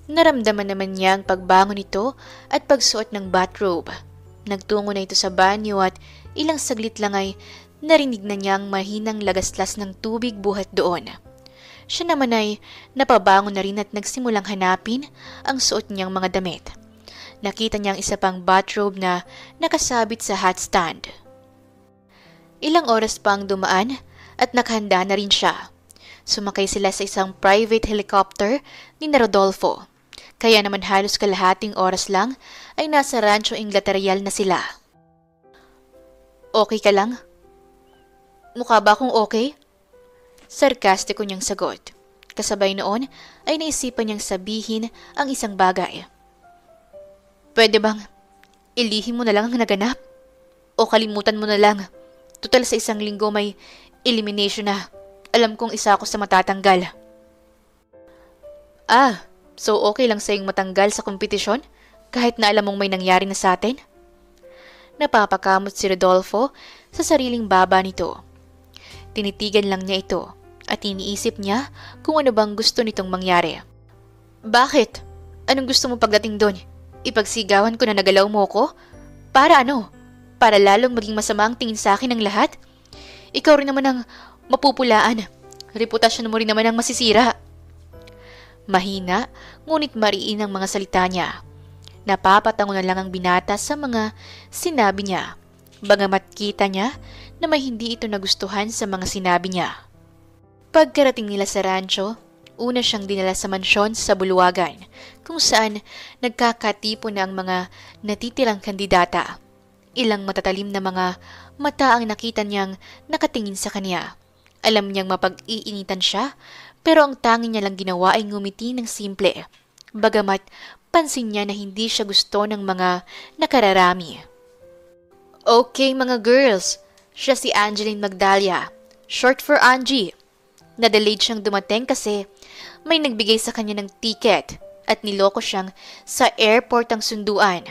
Naramdaman naman niya ang pagbangon nito at pagsuot ng bathrobe. Nagtungo na ito sa banyo at ilang saglit lang ay narinig na niyang mahinang lagaslas ng tubig buhat doon. Siya naman ay napabangon na rin at nagsimulang hanapin ang suot niyang mga damit. Nakita niyang isa pang bathrobe na nakasabit sa hot stand. Ilang oras pa ang dumaan at nakahanda na rin siya. Sumakay sila sa isang private helicopter ni Rodolfo. Kaya naman halos kalahating oras lang ay nasa Rancho Inglaterreal na sila. Okay ka lang? Mukha ba akong okay? Sarkastiko niyang sagot. Kasabay noon ay naisipan niyang sabihin ang isang bagay. Pwede bang ilihim mo na lang ang naganap? O kalimutan mo na lang? Tutal sa isang linggo may elimination na. Alam kong isa ako sa matatanggal. So okay lang sa'yong matanggal sa kompetisyon? Kahit na alam mong may nangyari na sa atin? Napapakamot si Rodolfo sa sariling baba nito. Tinitigan lang niya ito at iniisip niya kung ano bang gusto nitong mangyari. Bakit? Anong gusto mo pagdating doon? Ipagsigawan ko na nagalaw mo ko? Para ano? Para lalong maging masama ang tingin sa akin ng lahat? Ikaw rin naman ang mapupulaan. Reputasyon mo rin naman ang masisira. Mahina, ngunit mariin ang mga salita niya. Napapatango na lang ang binata sa mga sinabi niya. Bagamat kita niya na may hindi ito nagustuhan sa mga sinabi niya. Pagkarating nila sa rancho, una siyang dinala sa mansyon sa Buluwagan, kung saan nagkakatipo na ang mga natitirang kandidata. Ilang matatalim na mga mata ang nakita niyang nakatingin sa kanya. Alam niyang mapag-iinitan siya, pero ang tanging niya lang ginawa ay ngumiti ng simple. Bagamat pansin niya na hindi siya gusto ng mga nakararami. Okay mga girls, siya si Angeline Magdalia, short for Angie. Na-delayed siyang dumating kasi may nagbigay sa kanya ng ticket at niloko siyang sa airport ang sunduan.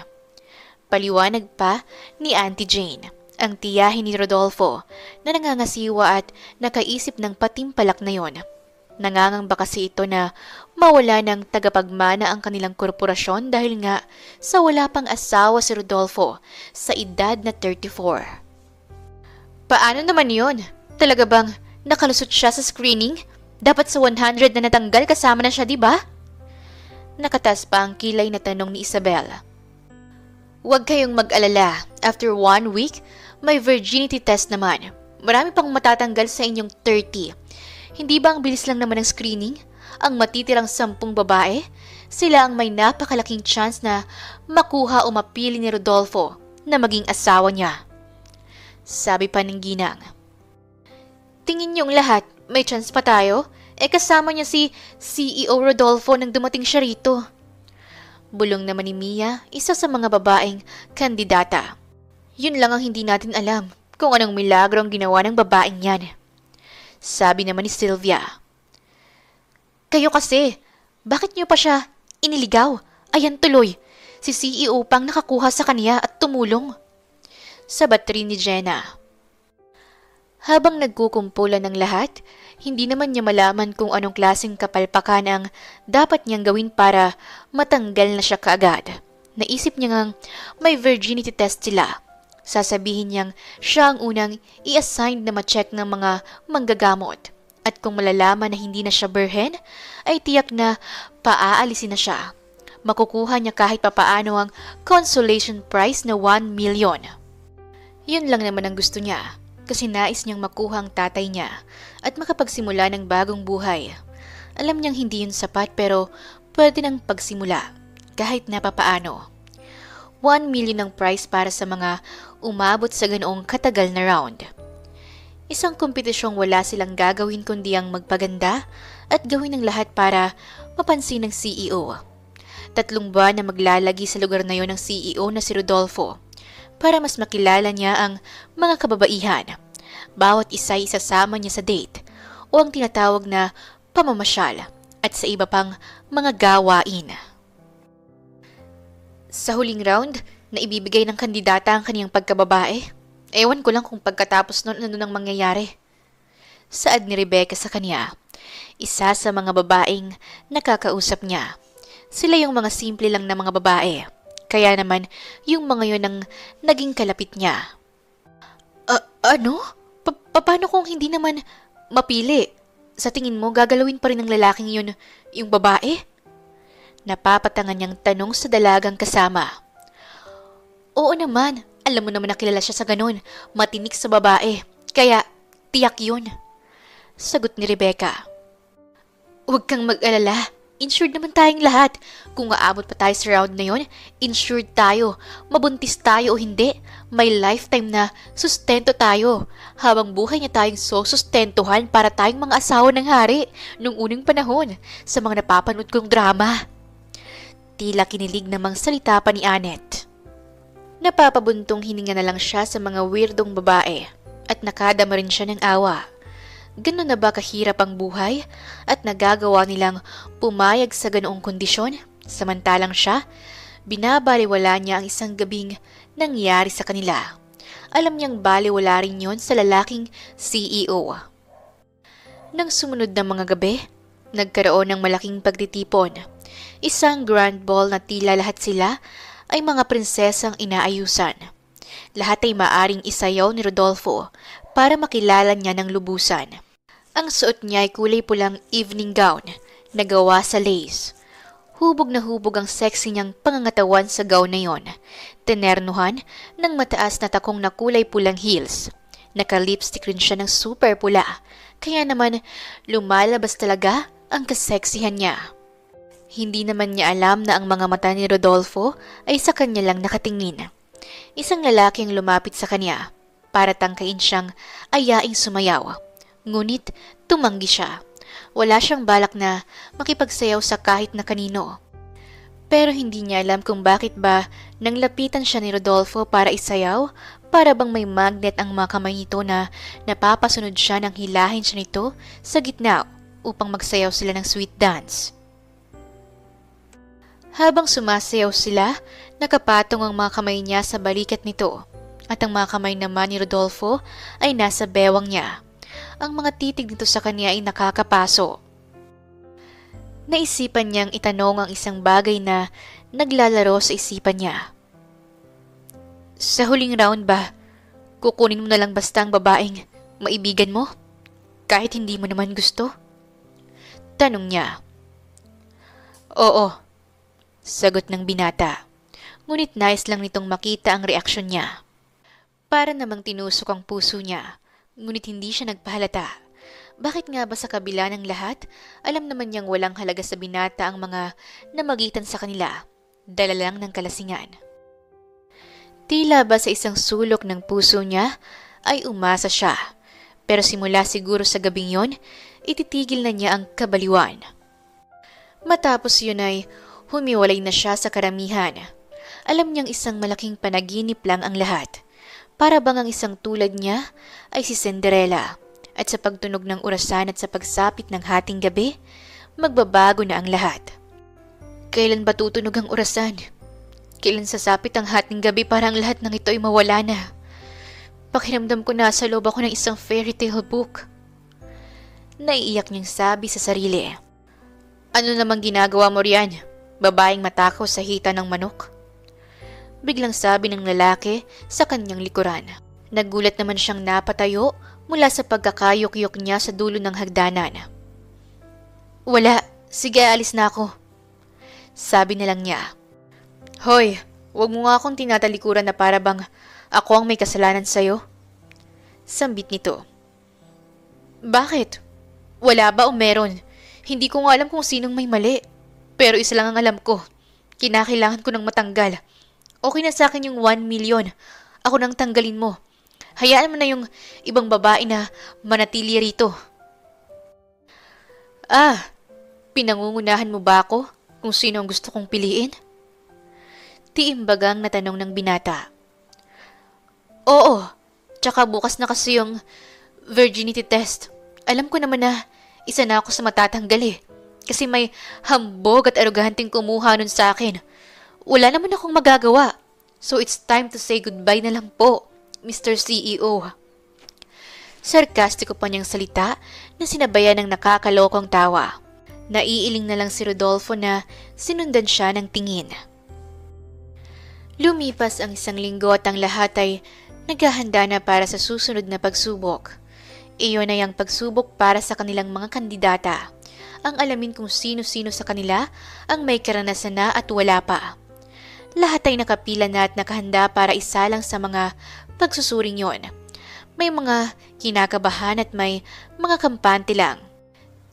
Paliwanag pa ni Auntie Jane, ang tiyahin ni Rodolfo, na nangangasiwa at nakaisip ng patimpalak na yon. Nangangamba kasi ito na mawala ng tagapagmana ang kanilang korporasyon dahil nga sa wala pang asawa si Rodolfo sa edad na 34. Paano naman yon? Talaga bang nakalusot siya sa screening? Dapat sa 100 na natanggal kasama na siya, di ba? Nakatas pa ang kilay na tanong ni Isabel. Huwag kayong mag-alala. After 1 week, may virginity test naman. Marami pang matatanggal sa inyong 30. Hindi ba ang bilis lang naman ng screening? Ang matitirang 10 babae, sila ang may napakalaking chance na makuha o mapili ni Rodolfo na maging asawa niya. Sabi pa ng ginang. Tingin niyong lahat, may chance pa tayo? Kasama niya si CEO Rodolfo nang dumating siya rito. Bulong naman ni Mia, isa sa mga babaeng kandidata. Yun lang ang hindi natin alam, kung anong milagro ang ginawa ng babaeng yan. Sabi naman ni Sylvia. Kayo kasi, bakit niyo pa siya iniligaw? Ayan tuloy, si CEO pang nakakuha sa kanya at tumulong. Sabat rin ni Jenna. Habang nagkukumpulan ng lahat, hindi naman niya malaman kung anong klaseng kapalpakan ang dapat niyang gawin para matanggal na siya kaagad. Naisip niya ngang may virginity test sila. Sasabihin niyang siya ang unang i-assign na ma-check ng mga manggagamot. At kung malalaman na hindi na siya birhen, ay tiyak na paaalisin na siya. Makukuha niya kahit papaano ang consolation prize na 1 million. Yun lang naman ang gusto niya. Kasi nais niyang makuha ang tatay niya at makapagsimula ng bagong buhay. Alam niyang hindi yun sapat pero pwede nang pagsimula kahit napapaano. 1 million ang prize para sa mga umabot sa ganoong katagal na round. Isang kompetisyong wala silang gagawin kundi ang magpaganda at gawin ng lahat para mapansin ng CEO. 3 buwan na maglalagi sa lugar na yon ng CEO na si Rodolfo para mas makilala niya ang mga kababaihan. Bawat isa ay isasama niya sa date o ang tinatawag na pamamasyal at sa iba pang mga gawain. Sa huling round, na ibibigay ng kandidata ang kaniyang pagkababae, ewan ko lang kung pagkatapos nun ano nang mangyayari. Saad ni Rebecca sa kanya, isa sa mga babaeng nakakausap niya. Sila yung mga simple lang na mga babae. Kaya naman, yung mga yun ang naging kalapit niya. Ano? Paano kung hindi naman mapili? Sa tingin mo, gagalawin pa rin ng lalaking yun yung babae? Napapatangan niyang tanong sa dalagang kasama. Oo naman, alam mo naman na kilala siya sa ganun. Matinik sa babae. Kaya, tiyak yun. Sagot ni Rebecca. Huwag kang mag-alala. Insured naman tayong lahat. Kung aabot pa tayo sa round na yon, insured tayo. Mabuntis tayo o hindi, may lifetime na sustento tayo. Habang buhay niya tayong sustentuhan para tayong mga asawa ng hari nung unang panahon sa mga napapanood kong drama. Tila kinilig namang salita pa ni Annette. Napapabuntong hininga na lang siya sa mga weirdong babae at nakadama rin siya ng awa. Ganon na ba kahirap ang buhay at nagagawa nilang pumayag sa ganoong kondisyon? Samantalang siya, binabaliwala niya ang isang gabing nangyari sa kanila. Alam niyang baliwala rin yon sa lalaking CEO. Nang sumunod na mga gabi, nagkaroon ng malaking pagtitipon. Isang grand ball na tila lahat sila ay mga prinsesang inaayusan. Lahat ay maaring isayaw ni Rodolfo para makilala niya ng lubusan. Ang suot niya ay kulay pulang evening gown na gawa sa lace. Hubog na hubog ang sexy niyang pangangatawan sa gown na yon. Tenernuhan ng mataas na takong na kulay pulang heels. Naka-lipstick rin siya ng super pula. Kaya naman lumalabas talaga ang kaseksihan niya. Hindi naman niya alam na ang mga mata ni Rodolfo ay sa kanya lang nakatingin. Isang lalaki ang lumapit sa kanya para tangkain siyang ayaing sumayaw. Ngunit tumanggi siya. Wala siyang balak na makipagsayaw sa kahit na kanino. Pero hindi niya alam kung bakit ba nang lapitan siya ni Rodolfo para isayaw, para bang may magnet ang mga kamay nito na napapasunod siya nang hilahin siya nito sa gitna upang magsayaw sila ng sweet dance. Habang sumasayaw sila, nakapatong ang mga kamay niya sa balikat nito at ang mga kamay naman ni Rodolfo ay nasa bewang niya. Ang mga titig nito sa kanya ay nakakapaso. Naisipan niyang itanong ang isang bagay na naglalaro sa isipan niya. Sa huling round ba, kukunin mo na lang basta ang babaeng maibigan mo? Kahit hindi mo naman gusto? Tanong niya. Oo, sagot ng binata. Ngunit nais lang nitong makita ang reaksyon niya. Para namang tinusok ang puso niya, ngunit hindi siya nagpahalata. Bakit nga ba sa kabila ng lahat, alam naman niyang walang halaga sa binata ang mga namagitan sa kanila, dala lang ng kalasingan. Tila ba sa isang sulok ng puso niya ay umasa siya, pero simula siguro sa gabing yon, ititigil na niya ang kabaliwan. Matapos yun ay humiwalay na siya sa karamihan. Alam niyang isang malaking panaginip lang ang lahat. Para bang ang isang tulad niya ay si Cinderella. At sa pagtunog ng orasan at sa pagsapit ng hating gabi, magbabago na ang lahat. Kailan ba tutunog ang orasan? Kailan sasapit ang hating gabi para ang lahat ng ito ay mawala na? Pakiramdam ko na sa loob ako ng isang fairy tale book. Naiiyak niyang sabi sa sarili. Ano namang ginagawa mo riyan? Babaeng matakaw sa hita ng manok? Biglang sabi ng lalaki sa kanyang likuran. Nagulat naman siyang napatayo mula sa pagkakayok-yok niya sa dulo ng hagdanan. Wala, sige alis na ako. Sabi na lang niya. Hoy, wag mo nga akong tinatalikuran na para bang ako ang may kasalanan sa'yo. Sambit nito. Bakit? Wala ba o meron? Hindi ko nga alam kung sinong may mali. Pero isa lang ang alam ko. Kinakailangan ko ng matanggal. Okay na sa akin yung 1 million. Ako nang tanggalin mo. Hayaan mo na yung ibang babae na manatili rito. Pinangungunahan mo ba ako kung sino ang gusto kong piliin? Tiimbagang natanong ng binata. Oo, tsaka bukas na kasi yung virginity test. Alam ko naman na isa na ako sa matatanggal eh. Kasi may hambog at aroganteng kumuha nun sa akin. Wala naman akong magagawa. So it's time to say goodbye na lang po, Mr. CEO. Sarkastiko pa niyang salita na sinabayan ng nakakalokong tawa. Naiiling na lang si Rodolfo na sinundan siya ng tingin. Lumipas ang isang linggo at ang lahat ay naghahanda na para sa susunod na pagsubok. Iyon ay ang pagsubok para sa kanilang mga kandidata. Ang alamin kung sino-sino sa kanila ang may karanasan na at wala pa. Lahat ay nakapila na at nakahanda para isalang sa mga pagsusuring yon. May mga kinakabahan at may mga kampante lang.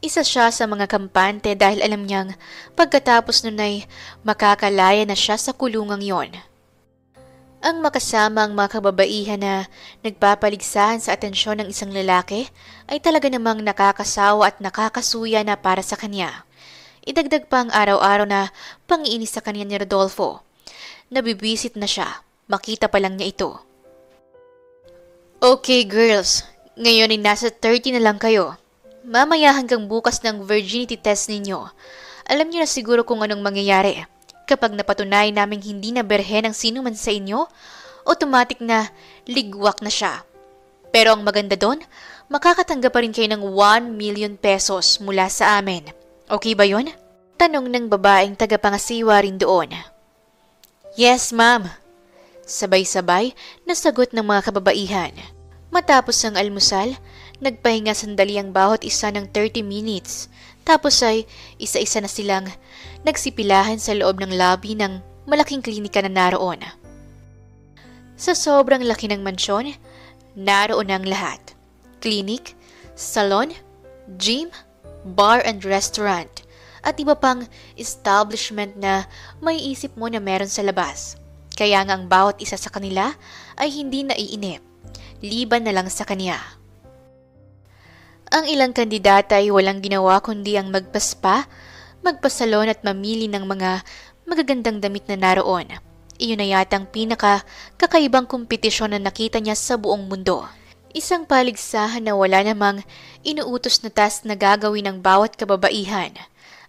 Isa siya sa mga kampante dahil alam niyang pagkatapos nun ay makakalaya na siya sa kulungang yon. Ang makasama ang mga kababaihan na nagpapaligsahan sa atensyon ng isang lalaki ay talaga namang nakakasawa at nakakasuya na para sa kanya. Idagdag pa ang araw-araw na pangiinis sa kanya ni Rodolfo. Nabibisit na siya, makita pa lang niya ito. Okay girls, ngayon ay nasa 30 na lang kayo. Mamaya hanggang bukas ng virginity test ninyo. Alam niyo na siguro kung anong mangyayari. Kapag napatunay naming hindi na berhen ang sino man sa inyo, automatic na ligwak na siya. Pero ang maganda doon, makakatanggap pa rin kayo ng 1 million pesos mula sa amin. Okay ba yun? Tanong ng babaeng tagapangasiwa rin doon. Yes, ma'am. Sabay-sabay na sagot ng mga kababaihan. Matapos ang almusal, nagpahinga sandali ang bawat isa ng 30 minutes. Tapos ay isa-isa na silang nagsipilahan sa loob ng lobby ng malaking klinika na naroon. Sa sobrang laki ng mansyon, naroon ang lahat. Clinic, salon, gym, bar and restaurant, at iba pang establishment na may isip mo na meron sa labas. Kaya nga ang bawat isa sa kanila ay hindi naiinip, liban na lang sa kanya. Ang ilang kandidata ay walang ginawa kundi ang magpaspa, magpasalon at mamili ng mga magagandang damit na naroon. Iyon na yatang pinaka-kakaibang kompetisyon na nakita niya sa buong mundo. Isang paligsahan na wala namang inuutos na task na gagawin ng bawat kababaihan.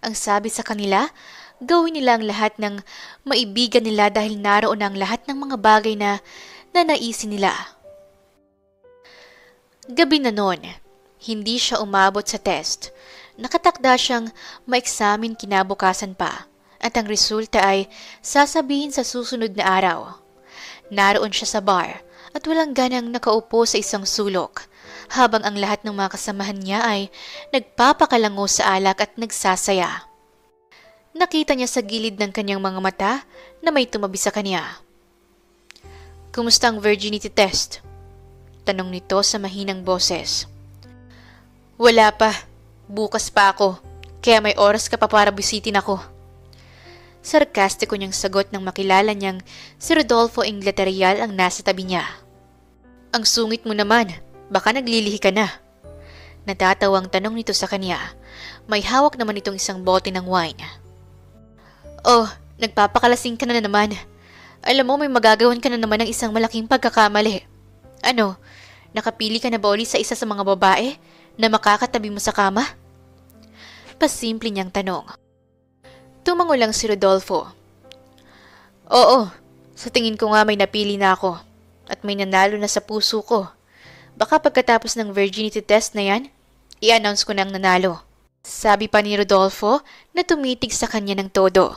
Ang sabi sa kanila, gawin nila ang lahat ng maibigan nila dahil naroon ang lahat ng mga bagay na nanaisin nila. Gabi na noon, hindi siya umabot sa test. Nakatakda siyang ma-examine kinabukasan pa. At ang resulta ay sasabihin sa susunod na araw. Naroon siya sa bar at walang ganang nakaupo sa isang sulok, habang ang lahat ng mga kasamahan niya ay nagpapakalango sa alak at nagsasaya. Nakita niya sa gilid ng kanyang mga mata na may tumabi sa kanya. "Kumusta ang virginity test?" tanong nito sa mahinang boses. "Wala pa. Bukas pa ako. Kaya may oras ka pa para bisitin ako." Sarkastiko niyang sagot ng makilala niyang si Rodolfo Inglaterreal ang nasa tabi niya. "Ang sungit mo naman, baka naglilihi ka na." Natatawang tanong nito sa kanya. May hawak naman itong isang bote ng wine. "Oh, nagpapakalasing ka na naman. Alam mo may magagawan ka na naman ng isang malaking pagkakamali. Ano, nakapili ka na ba uli sa isa sa mga babae na makakatabi mo sa kama?" Pasimple niyang tanong. Tumango lang si Rodolfo. "Oo, sa tingin ko nga may napili na ako at may nanalo na sa puso ko. Baka pagkatapos ng virginity test na yan, i-announce ko na ang nanalo." Sabi pa ni Rodolfo na tumitig sa kanya ng todo.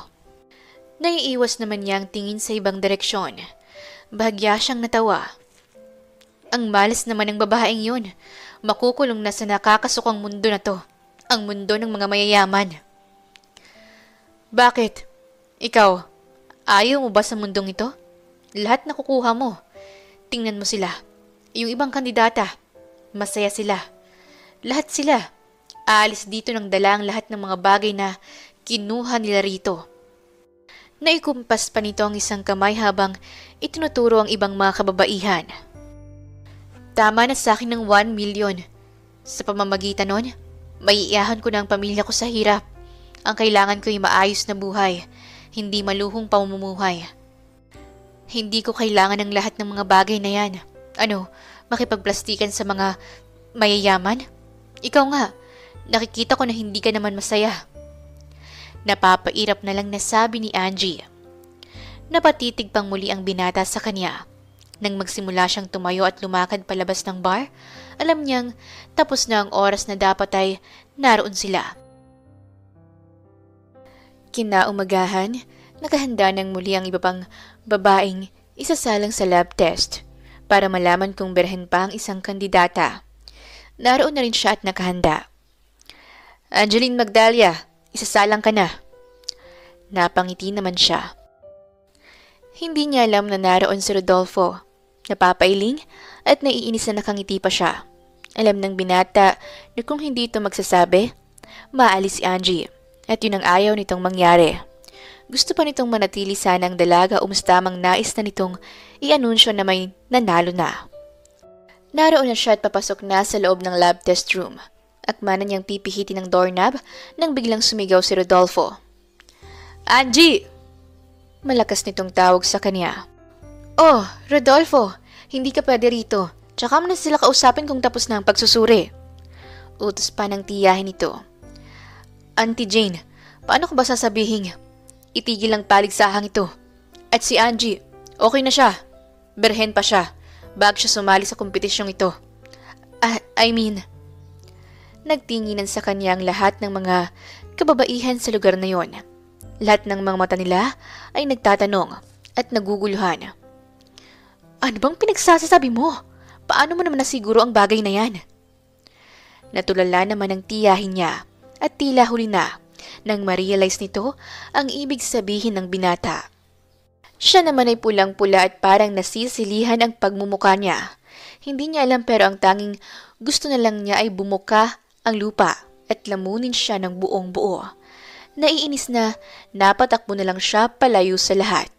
Naiiwas naman niya ang tingin sa ibang direksyon. Bahagya siyang natawa. Ang malas naman ng babaeng yun. Makukulong na sa nakakasukang mundo na to. Ang mundo ng mga mayayaman. "Bakit? Ikaw, ayaw mo ba sa mundong ito? Lahat nakukuha mo. Tingnan mo sila. Yung ibang kandidata. Masaya sila. Lahat sila. Aalis dito ng dala ang lahat ng mga bagay na kinuha nila rito." Naikumpas pa nito ang isang kamay habang itinuturo ang ibang mga kababaihan. "Tama na sa akin ng 1 million. Sa pamamagitan nun, maiiyahan ko na ang pamilya ko sa hirap. Ang kailangan ko ay maayos na buhay, hindi maluhong pamumuhay. Hindi ko kailangan ng lahat ng mga bagay na yan. Ano, makipagplastikan sa mga mayayaman? Ikaw nga, nakikita ko na hindi ka naman masaya." Napapairap na lang nasabi ni Angie. Napatitig pang muli ang binata sa kanya. Nang magsimula siyang tumayo at lumakad palabas ng bar, alam niyang tapos na ang oras na dapat ay naroon sila. Kinaumagahan, nakahanda ng muli ang iba pang babaeng isasalang sa lab test para malaman kung berhen pa ang isang kandidata. Naroon na rin siya at nakahanda. "Angeline Magdalia, isasalang ka na." Napangiti naman siya. Hindi niya alam na naroon si Rodolfo. Napapailing at naiinis na nakangiti pa siya. Alam ng binata na kung hindi ito magsasabi, maalis si Angie. At yun ang ayaw nitong mangyari. Gusto pa nitong manatili sana ang dalaga o mas tamang nais na nitong i-anunsyo na may nanalo na. Naroon na siya at papasok na sa loob ng lab test room. Akmanan niyang pipihitin ng doorknob nang biglang sumigaw si Rodolfo. "Angie!" Malakas nitong tawag sa kanya. "Oh, Rodolfo, hindi ka pwede rito. Tsaka mo na sila kausapin kung tapos na ang pagsusuri." Utos pa ng tiyahin nito. "Auntie Jane, paano ko ba sasabihin? Itigil ang paligsahang ito. At si Angie, okay na siya. Berhen pa siya. Bago siya sumali sa kompetisyong ito. Nagtinginan sa kanya ang lahat ng mga kababaihan sa lugar na yon. Lahat ng mga mata nila ay nagtatanong at naguguluhan. "Ano bang pinagsasabi mo? Paano mo naman nasiguro ang bagay na yan?" Natulala naman ang tiyahin niya at tila huli na nang ma-realize nito ang ibig sabihin ng binata. Siya naman ay pulang-pula at parang nasisilihan ang pagmumuka niya. Hindi niya alam pero ang tanging gusto na lang niya ay bumuka ang lupa at lamunin siya ng buong buo. Naiinis na napatakbo na lang siya palayo sa lahat.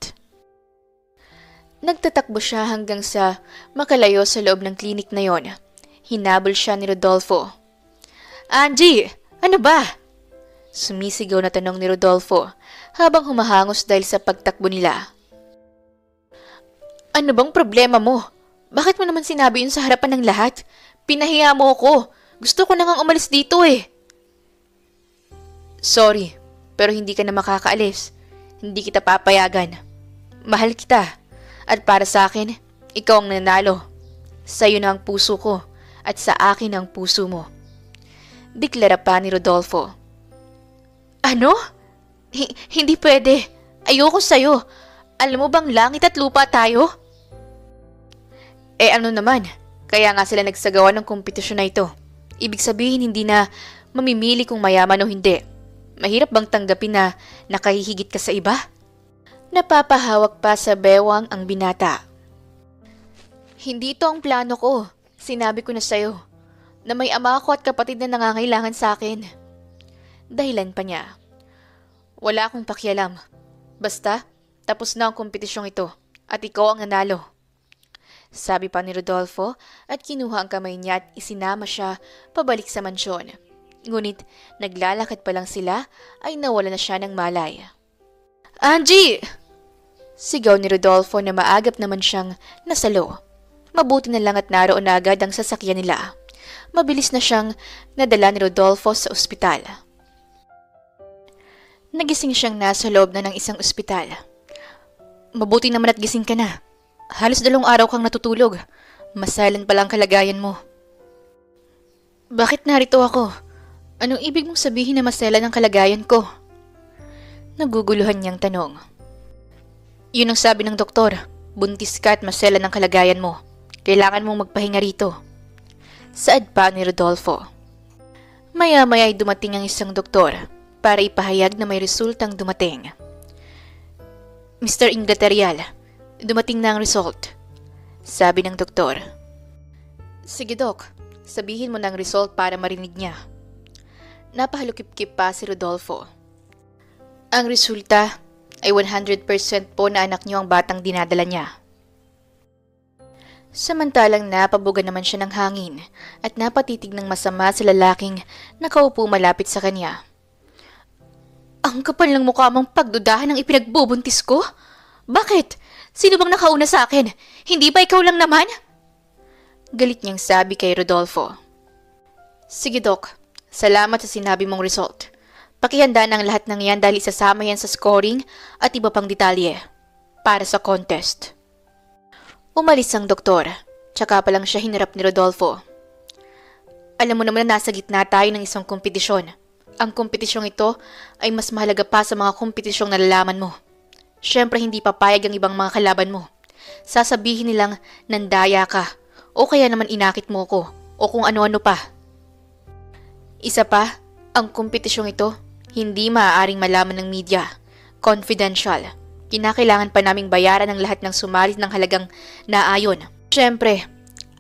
Nagtatakbo siya hanggang sa makalayo sa loob ng klinik na yon. Hinabol siya ni Rodolfo. Angie! Ano ba? Sumisigaw na tanong ni Rodolfo habang humahangos dahil sa pagtakbo nila. Ano bang problema mo? Bakit mo naman sinabi yun sa harapan ng lahat? Pinahiya mo ako. Gusto ko na ngang umalis dito eh. Sorry, pero hindi ka na makakaalis. Hindi kita papayagan. Mahal kita. At para sa akin, ikaw ang nanalo. Sa'yo na ang puso ko at sa akin ang puso mo. Deklara pa ni Rodolfo. Ano? Hindi pwede. Ayoko sa'yo. Alam mo bang langit at lupa tayo? Ano naman? Kaya nga sila nagsagawa ng kompetisyon na ito. Ibig sabihin hindi na mamimili kung mayaman o hindi. Mahirap bang tanggapin na nakahihigit ka sa iba? Napapahawak pa sa bewang ang binata. Hindi ito ang plano ko. Sinabi ko na sa'yo na may ama ako at kapatid na nangangailangan sa akin. Dahilan pa niya. Wala akong pakialam. Basta, tapos na ang kompetisyong ito at ikaw ang nanalo. Sabi pa ni Rodolfo at kinuha ang kamay niya at isinama siya pabalik sa mansyon. Ngunit naglalakad pa lang sila ay nawala na siya ng malay. Angie! Sigaw ni Rodolfo na maagap naman siyang nasalo. Mabuti na lang at naroon na agad ang sasakyan nila. Mabilis na siyang nadala ni Rodolfo sa ospital. Nagising siyang nasa loob na ng isang ospital. Mabuti naman at gising ka na. Halos 2 araw kang natutulog. Masalan pa lang kalagayan mo. Bakit narito ako? Anong ibig mong sabihin na masalan ang kalagayan ko? Naguguluhan niyang tanong. Yun ang sabi ng doktor. Buntis ka at maselan ang kalagayan mo. Kailangan mong magpahinga rito. Saad pa ni Rodolfo. Maya-maya ay dumating ang isang doktor para ipahayag na may resultang dumating. Mr. Inglaterrial, dumating na ang result. Sabi ng doktor. Sige Dok, sabihin mo na ang result para marinig niya. Napahalukip-kip pa si Rodolfo. Ang resulta ay 100% po na anak niyo ang batang dinadala niya. Samantalang napabuga naman siya ng hangin at napatitig ng masama sa lalaking nakaupo malapit sa kanya. Ang kapal ng mukha mong pagdudahan ng ipinagbubuntis ko? Bakit? Sino bang nakauna sa akin? Hindi ba ikaw lang naman? Galit niyang sabi kay Rodolfo. Sige Doc, salamat sa sinabi mong result. Pakihanda ng lahat ng yan dahil isasama yan sa scoring at iba pang detalye para sa contest. Umalis ang doktor, tsaka pa lang siya hinarap ni Rodolfo. Alam mo naman na nasa gitna tayo ng isang kompetisyon. Ang kompetisyong ito ay mas mahalaga pa sa mga kompetisyong nalalaman mo. Siyempre hindi papayag ang ibang mga kalaban mo. Sasabihin nilang nandaya ka o kaya naman inakit mo ko o kung ano-ano pa. Isa pa, ang kompetisyong ito hindi maaaring malaman ng media. Confidential. Kinakailangan pa naming bayaran ng lahat ng sumali ng halagang naayon. Siyempre,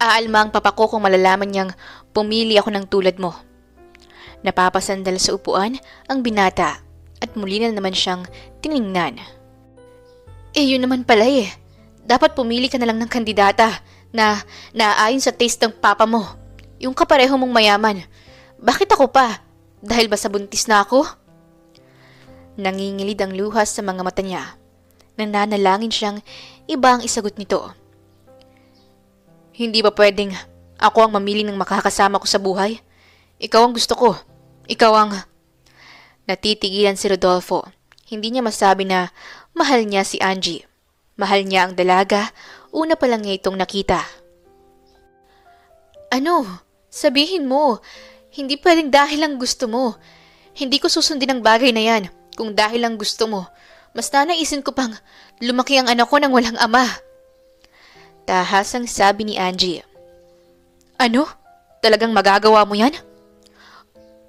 aalma ang papa ko kung malalaman niyang pumili ako ng tulad mo. Napapasandal sa upuan ang binata at muli na naman siyang tiningnan. Yun naman pala eh. Dapat pumili ka na lang ng kandidata na naaayon sa taste ng papa mo. Yung kapareho mong mayaman. Bakit ako pa? Dahil ba sa buntis na ako? Nangingilid ang luhas sa mga mata niya. Nananalangin siyang iba ang isagot nito. Hindi ba pwedeng ako ang mamili ng makakasama ko sa buhay? Ikaw ang gusto ko. Ikaw ang... Natitigilan si Rodolfo. Hindi niya masabi na mahal niya si Angie. Mahal niya ang dalaga. Una pa lang niya itong nakita. Ano? Sabihin mo. Hindi pwedeng dahil lang gusto mo. Hindi ko susundin ang bagay na yan kung dahil lang gusto mo. Mas nanaisin ko pang lumaki ang anak ko nang walang ama. Tahasang sabi ni Angie. Ano? Talagang magagawa mo yan?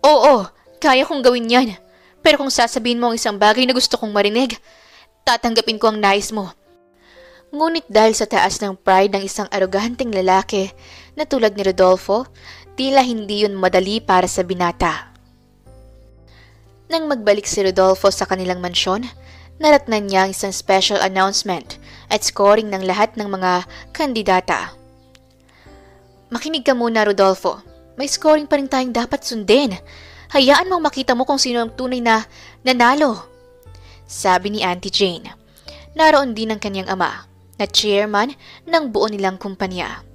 Oo, kaya kong gawin yan. Pero kung sasabihin mo ang isang bagay na gusto kong marinig, tatanggapin ko ang nais mo. Ngunit dahil sa taas ng pride ng isang aroganteng lalaki na tulad ni Rodolfo, tila hindi yun madali para sa binata. Nang magbalik si Rodolfo sa kanilang mansyon, naratnan niya ang isang special announcement at scoring ng lahat ng mga kandidata. Makinig ka muna, Rodolfo. May scoring pa rin tayong dapat sundin. Hayaan mong makita mo kung sino ang tunay na nanalo. Sabi ni Auntie Jane. Naroon din ang kanyang ama, na chairman ng buo nilang kumpanya.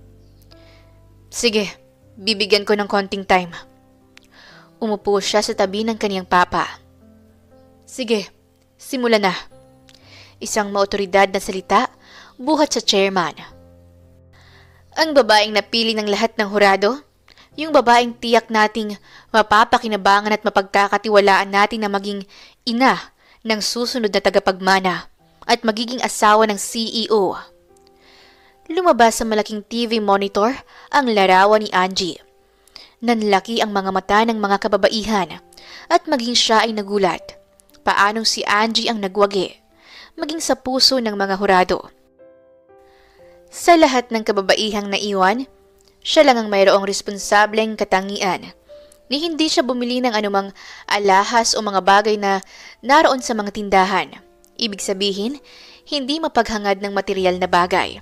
Sige, bibigyan ko ng konting time. Umupo siya sa tabi ng kanyang papa. Sige, simula na. Isang maotoridad na salita buhat sa chairman. Ang babaeng napili ng lahat ng hurado, yung babaeng tiyak nating mapapakinabangan at mapagkakatiwalaan natin na maging ina ng susunod na tagapagmana at magiging asawa ng CEO. Lumabas sa malaking TV monitor ang larawan ni Angie. Nanlaki ang mga mata ng mga kababaihan at maging siya ay nagulat. Paanong si Angie ang nagwagi, maging sa puso ng mga hurado. Sa lahat ng kababaihang naiwan, siya lang ang mayroong responsableng katangian ni hindi siya bumili ng anumang alahas o mga bagay na naroon sa mga tindahan. Ibig sabihin, hindi mapaghangad ng material na bagay.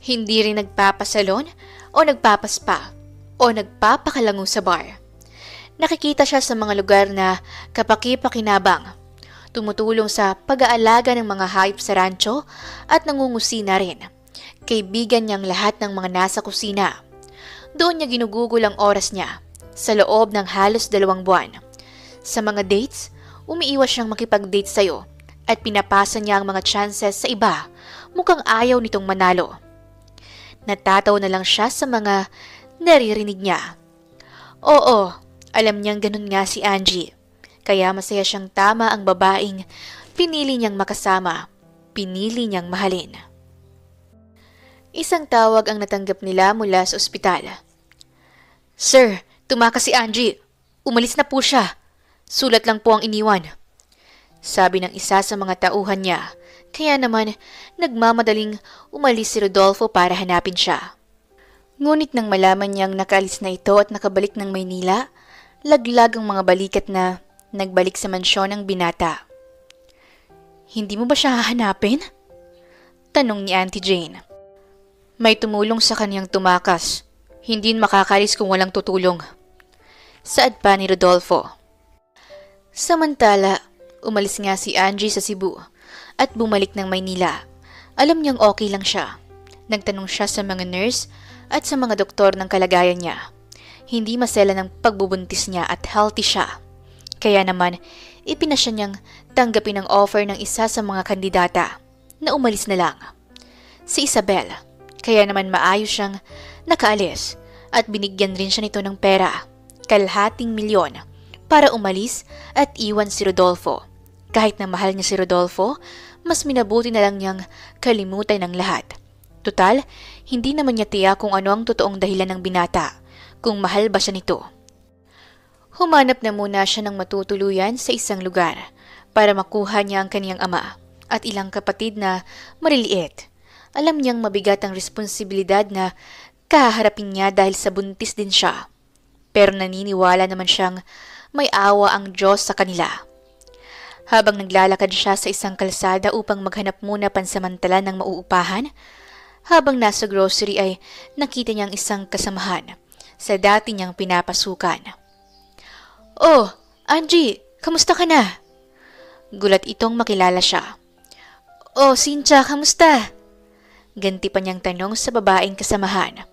Hindi rin nagpapasalon o nagpapaspa o nagpapakalango sa bar. Nakikita siya sa mga lugar na kapaki-pakinabang, tumutulong sa pag-aalaga ng mga hayop sa rancho at nangungusina rin. Kaibigan niyang lahat ng mga nasa kusina. Doon niya ginugugol ang oras niya sa loob ng halos 2 buwan. Sa mga dates, umiiwas siyang makipag-date sa'yo at pinapasa niya ang mga chances sa iba, mukhang ayaw nitong manalo. Natataw na lang siya sa mga naririnig niya. Oo, alam niyang ganun nga si Angie, kaya masaya siyang tama ang babaeng pinili niyang makasama, pinili niyang mahalin. Isang tawag ang natanggap nila mula sa ospital. Sir, tumakas si Angie. Umalis na po siya. Sulat lang po ang iniwan. Sabi ng isa sa mga tauhan niya, kaya naman nagmamadaling umalis si Rodolfo para hanapin siya. Ngunit nang malaman niyang nakaalis na ito at nakabalik ng Maynila, laglag ang mga balikat na nagbalik sa mansyon ng binata. Hindi mo ba siya hahanapin? Tanong ni Auntie Jane. May tumulong sa kaniyang tumakas. Hindi makakalis kung walang tutulong. Saad pa ni Rodolfo. Samantala, umalis nga si Angie sa Cebu at bumalik ng Maynila. Alam niyang okay lang siya. Nagtanong siya sa mga nurse at sa mga doktor ng kalagayan niya. Hindi masela ng pagbubuntis niya at healthy siya. Kaya naman, ipinasya niyang tanggapin ang offer ng isa sa mga kandidata na umalis na lang. Si Isabel. Kaya naman maayos siyang nakaalis at binigyan rin siya nito ng pera, 250,000, para umalis at iwan si Rodolfo. Kahit na mahal niya si Rodolfo, mas minabuti na lang niyang kalimutan ng lahat. Tutal, hindi naman niya tiyak kung ano ang totoong dahilan ng binata, kung mahal ba siya nito. Humanap na muna siya ng matutuluyan sa isang lugar para makuha niya ang kaniyang ama at ilang kapatid na maliliit. Alam niyang mabigat ang responsibilidad na kaharapin niya dahil sa buntis din siya. Pero naniniwala naman siyang may awa ang Diyos sa kanila. Habang naglalakad siya sa isang kalsada upang maghanap muna pansamantala ng mauupahan, habang nasa grocery ay nakita niyang isang kasamahan sa dati niyang pinapasukan. Oh, Angie, kamusta ka na? Gulat itong makilala siya. Oh, Cynthia, kamusta? Ganti pa niyang tanong sa babaeng kasamahan.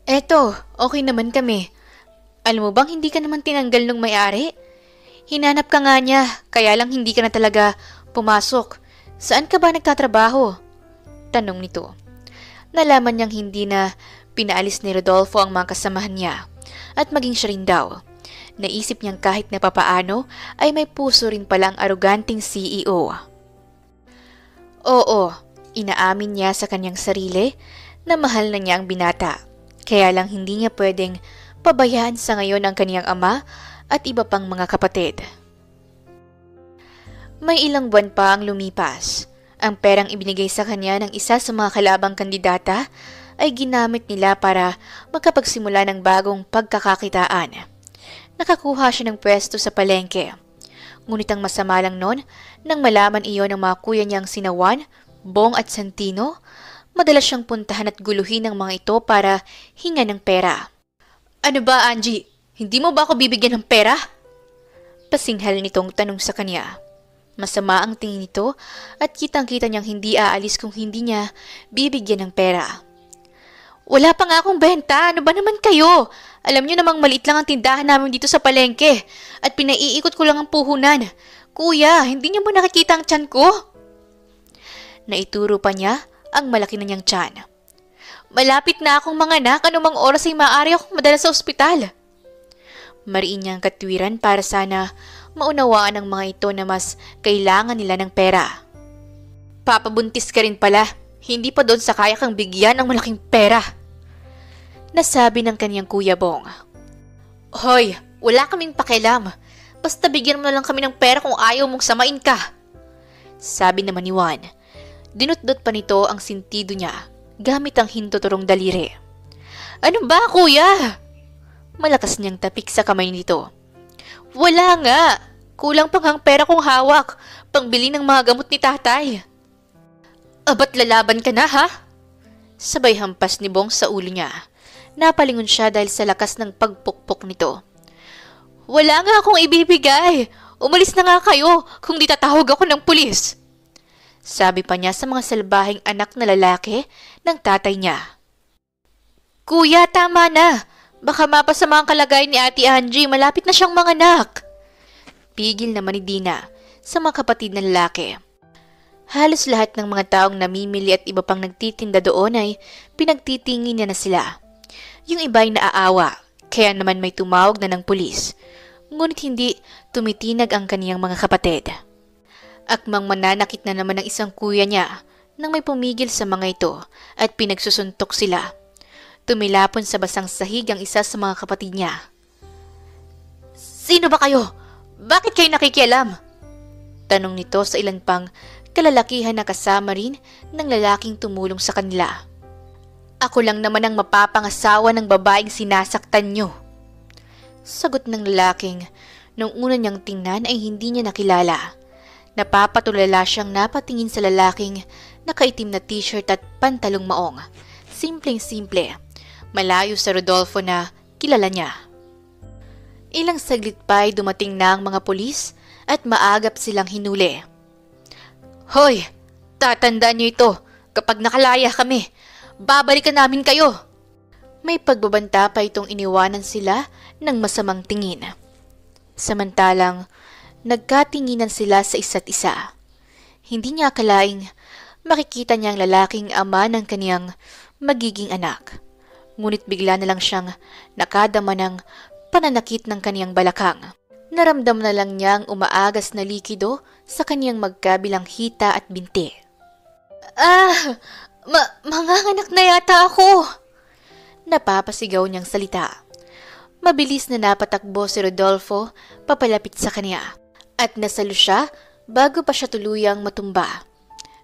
Eto, okay naman kami. Alam mo bang hindi ka naman tinanggal ng may-ari? Hinanap ka nga niya, kaya lang hindi ka na talaga pumasok. Saan ka ba nagtatrabaho? Tanong nito. Nalaman niyang hindi na pinaalis ni Rodolfo ang mga kasamahan niya at maging siya rin daw. Naisip niyang kahit na papaano ay may puso rin pala ang aroganting CEO. Oo, inaamin niya sa kanyang sarili na mahal na niya ang binata. Kaya lang hindi niya pwedeng pabayaan sa ngayon ang kaniyang ama at iba pang mga kapatid. May ilang buwan pa ang lumipas. Ang perang ibinigay sa kanya ng isa sa mga kalabang kandidata ay ginamit nila para magkapagsimula ng bagong pagkakakitaan. Nakakuha siya ng pwesto sa palengke. Ngunit ang masama lang noon nang malaman iyon ng mga kuya niyang sina Juan, Bong at Santino, madalas siyang puntahan at guluhin ng mga ito para hinga ng pera. Ano ba, Angie? Hindi mo ba ako bibigyan ng pera? Pasinghal nitong tanong sa kanya. Masama ang tingin nito at kitang-kita niyang hindi aalis kung hindi niya bibigyan ng pera. Wala pa nga akong benta, ano ba naman kayo? Alam niyo namang maliit lang ang tindahan namin dito sa palengke at pinaiikot ko lang ang puhunan. Kuya, hindi niyo ba nakikita ang tiyan ko? Naituro pa niya ang malaki na niyang tiyan. Malapit na akong manganak, anumang oras ay maaari akong madala sa ospital. Mariin niyang katwiran para sana maunawaan ng mga ito na mas kailangan nila ng pera. Papabuntis ka rin pala, hindi pa doon sa kaya kang bigyan ng malaking pera. Nasabi ng kaniyang Kuya Bong. Hoy, wala kaming pakialam. Basta bigyan mo na lang kami ng pera kung ayaw mong samain ka. Sabi naman ni Juan. Dinutdot pa nito ang sintido niya gamit ang hintuturong daliri. Ano ba, kuya? Malakas niyang tapik sa kamay nito. Wala nga. Kulang pang ang pera kong hawak. Pangbili ng mga gamot ni tatay. Abat lalaban ka na, ha? Sabay hampas ni Bong sa ulo niya. Napalingon siya dahil sa lakas ng pagpukpok nito. Wala nga akong ibibigay. Umalis na nga kayo kung di tatawag ako ng pulis. Sabi pa niya sa mga salbahing anak na lalaki ng tatay niya. Kuya, tama na. Baka mapasama ang kalagayan ni Ate Angie. Malapit na siyang manganak. Pigil naman ni Dina sa mga kapatid na lalaki. Halos lahat ng mga taong namimili at iba pang nagtitinda doon ay pinagtitingin niya na sila. Yung iba ay naaawa, kaya naman may tumawag na ng pulis. Ngunit hindi tumitinag ang kaniyang mga kapatid. Akmang mananakit na naman ng isang kuya niya nang may pumigil sa mga ito at pinagsusuntok sila. Tumilapon sa basang sahig ang isa sa mga kapatid niya. Sino ba kayo? Bakit kayo nakikialam? Tanong nito sa ilan pang kalalakihan na kasama rin ng lalaking tumulong sa kanila. Ako lang naman ang mapapangasawa ng babaeng sinasaktan nyo. Sagot ng lalaking nung una niyang tingnan ay hindi niya nakilala. Napapatulala siyang napatingin sa lalaking nakaitim na t-shirt at pantalong maong. Simpleng-simple, malayo sa Rodolfo na kilala niya. Ilang saglit pa ay dumating na ang mga pulis at maagap silang hinuli. Hoy, tatandaan niyo ito. Kapag nakalaya kami, babalikan namin kayo. May pagbabanta pa itong iniwanan sila ng masamang tingin. Samantalang, nagkatinginan sila sa isa't isa. Hindi niya akalaing makikita niya ang lalaking ama ng kaniyang magiging anak. Ngunit bigla na lang siyang nakadama ng pananakit ng kaniyang balakang. Naramdam na lang niyang umaagas na likido sa kaniyang magkabilang hita at binti. Manganganak na yata ako! Napapasigaw niyang salita. Mabilis na napatakbo si Rodolfo papalapit sa kaniya. At nasalo siya bago pa siya tuluyang matumba.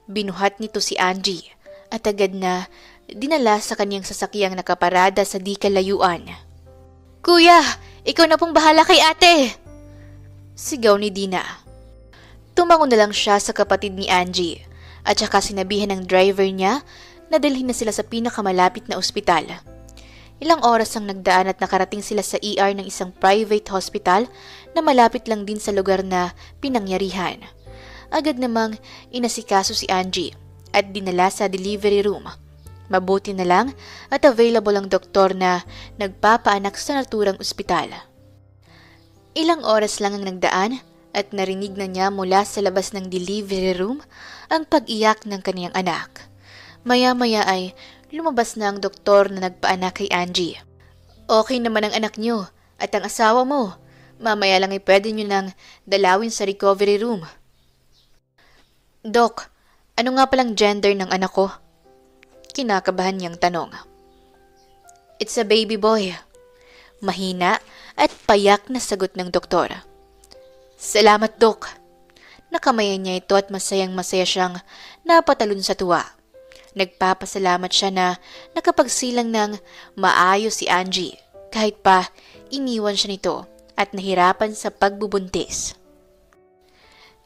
Binuhat nito si Angie at agad na dinala sa kanyang sasakyang nakaparada sa di kalayuan. Kuya, ikaw na pong bahala kay ate! Sigaw ni Dina. Tumango na lang siya sa kapatid ni Angie at saka sinabihan ng driver niya na dalhin na sila sa pinakamalapit na ospital. Ilang oras ang nagdaan at nakarating sila sa ER ng isang private hospital na malapit lang din sa lugar na pinangyarihan. Agad namang inasikaso si Angie at dinala sa delivery room. Mabuti na lang at available ang doktor na nagpapaanak sa naturang ospital. Ilang oras lang ang nagdaan at narinig na niya mula sa labas ng delivery room ang pag-iyak ng kaniyang anak. Maya-maya ay lumabas na ang doktor na nagpaanak kay Angie. Okay naman ang anak niyo at ang asawa mo. Mamaya lang ay pwede niyo nang dalawin sa recovery room. Dok, ano nga palang gender ng anak ko? Kinakabahan niyang tanong. It's a baby boy. Mahina at payak na sagot ng doktor. Salamat, Dok. Nakamayan niya ito at masayang-masaya siyang napatalon sa tuwa. Nagpapasalamat siya na nakapagsilang ng maayos si Angie kahit pa iniwan siya nito at nahirapan sa pagbubuntis.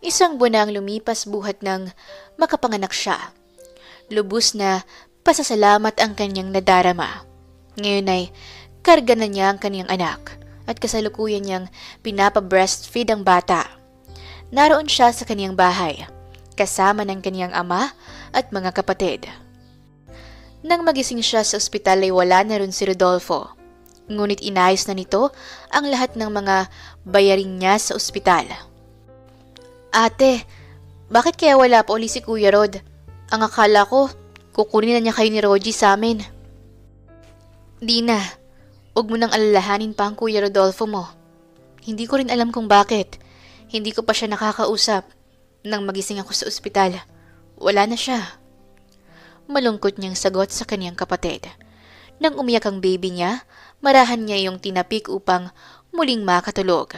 Isang buwan na ang lumipas buhat ng makapanganak siya Lubos na pasasalamat ang kanyang nadarama. Ngayon ay karga na niya ang kanyang anak at kasalukuyan niyang pinapa-breastfeed ang bata. Naroon siya sa kanyang bahay, kasama ng kanyang ama at mga kapatid. Nang magising siya sa ospital ay wala na rin si Rodolfo. Ngunit inayos na nito ang lahat ng mga bayarin niya sa ospital. Ate, bakit kaya wala pa uli si Kuya Rod? Ang akala ko, kukunin na niya kayo ni Rogie sa amin. Di na, huwag mo nang alalahanin pa ang Kuya Rodolfo mo. Hindi ko rin alam kung bakit. Hindi ko pa siya nakakausap. Nang magising ako sa ospital, wala na siya. Malungkot niyang sagot sa kaniyang kapatid. Nang umiyak ang baby niya, marahan niya yung tinapik upang muling makatulog.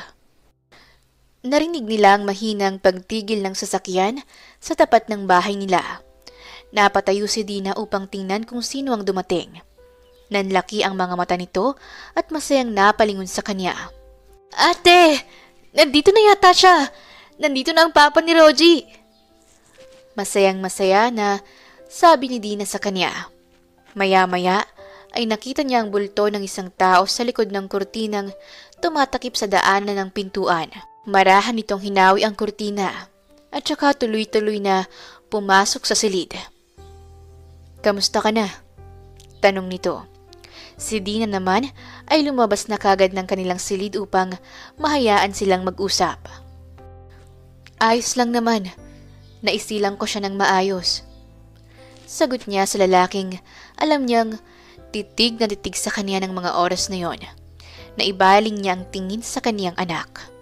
Narinig nila ang mahinang pagtigil ng sasakyan sa tapat ng bahay nila. Napatayo si Dina upang tingnan kung sino ang dumating. Nanlaki ang mga mata nito at masayang napalingon sa kanya. Ate! Nandito na yata siya! Nandito na ang papa ni Rogie! Masayang masaya na sabi ni Dina sa kanya. Maya-maya ay nakita niya ang bulto ng isang tao sa likod ng kurtinang tumatakip sa daanan ng pintuan. Marahan nitong hinawi ang kurtina at saka tuloy-tuloy na pumasok sa silid. Kamusta ka na? Tanong nito. Si Dina naman ay lumabas na kagad ng kanilang silid upang mahayaan silang mag-usap. Ayos lang naman. Naisilang ko siya ng maayos. Sagot niya sa lalaking alam niyang titig na titig sa kanya ng mga oras na yon. Naibaling niya ang tingin sa kaniyang anak.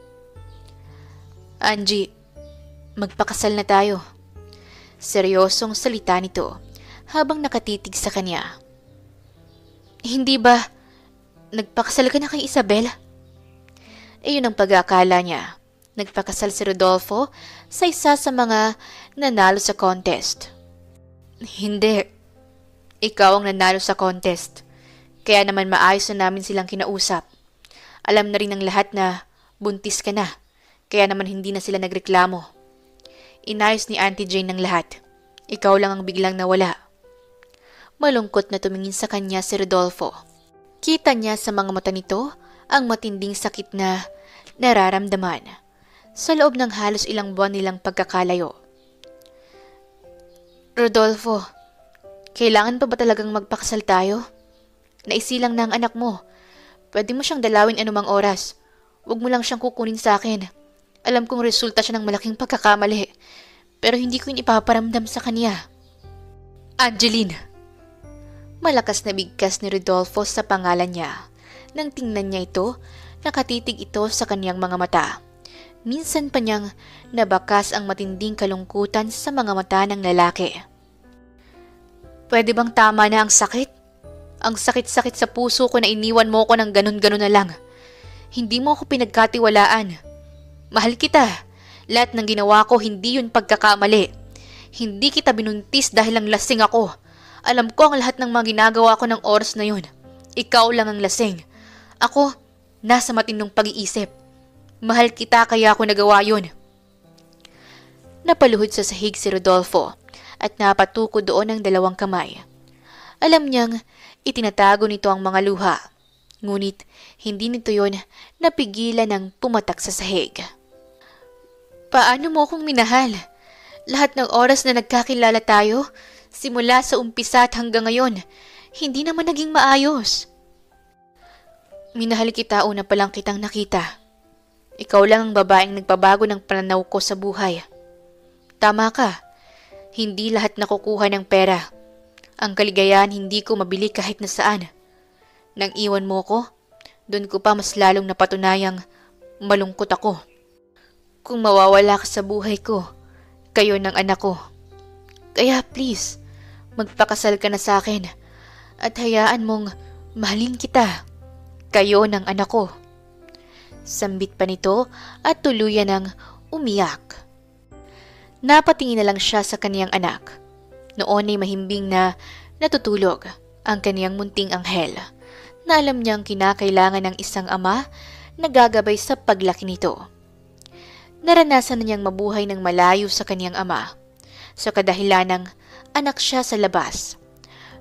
Angie, magpakasal na tayo. Seryosong salita nito habang nakatitig sa kanya. Hindi ba nagpakasal ka na kay Isabel? Iyon ang pag-aakala niya. Nagpakasal si Rodolfo sa isa sa mga nanalo sa contest. Hindi. Ikaw ang nanalo sa contest. Kaya naman maayos na namin silang kinausap. Alam na rin ng lahat na buntis ka na. Kaya naman hindi na sila nagreklamo. Inayos ni Auntie Jane ng lahat. Ikaw lang ang biglang nawala. Malungkot na tumingin sa kanya si Rodolfo. Kita niya sa mga mata nito ang matinding sakit na nararamdaman sa loob ng halos ilang buwan nilang pagkakalayo. Rodolfo, kailangan pa ba talagang magpakasal tayo? Naisilang na ang anak mo. Pwede mo siyang dalawin anumang oras. Huwag mo lang siyang kukunin sa akin. Alam kong resulta siya ng malaking pagkakamali, pero hindi ko yun ipaparamdam sa kanya. Angeline! Malakas na bigkas ni Rodolfo sa pangalan niya. Nang tingnan niya ito, nakatitig ito sa kaniyang mga mata. Minsan pa niyang nabakas ang matinding kalungkutan sa mga mata ng lalaki. Pwede bang tama na ang sakit? Ang sakit-sakit sa puso ko na iniwan mo ko ng ganun-ganun na lang. Hindi mo ako pinagkatiwalaan. Mahal kita. Lahat ng ginawa ko hindi yun pagkakamali. Hindi kita binuntis dahil lang lasing ako. Alam ko ang lahat ng mga ginagawa ko ng oras na yun. Ikaw lang ang lasing. Ako, nasa matinong pag-iisip. Mahal kita kaya ako nagawa yun. Napaluhod sa sahig si Rodolfo at napatuko doon ang dalawang kamay. Alam niyang itinatago nito ang mga luha. Ngunit hindi nito yon napigilan ng pumatak sa sahig. Paano mo akong minahal? Lahat ng oras na nagkakilala tayo, simula sa umpisa at hanggang ngayon, hindi naman naging maayos. Minahal kita una pa lang kitang nakita. Ikaw lang ang babaeng nagpabago ng pananaw ko sa buhay. Tama ka, hindi lahat nakukuha ng pera. Ang kaligayahan hindi ko mabili kahit na saan. Nang iwan mo ko, doon ko pa mas lalong napatunayang malungkot ako. Kung mawawala ka sa buhay ko, kayo ng anak ko. Kaya please, magpakasal ka na sa akin at hayaan mong mahalin kita. Kayo ng anak ko. Sambit pa nito at tuluyan ng umiyak. Napatingin na lang siya sa kaniyang anak. Noon ay mahimbing na natutulog ang kaniyang munting anghel na alam niyang kinakailangan ng isang ama na gagabay sa paglaki nito. Naranasan na niyang mabuhay ng malayo sa kaniyang ama sa kadahilan ng anak siya sa labas.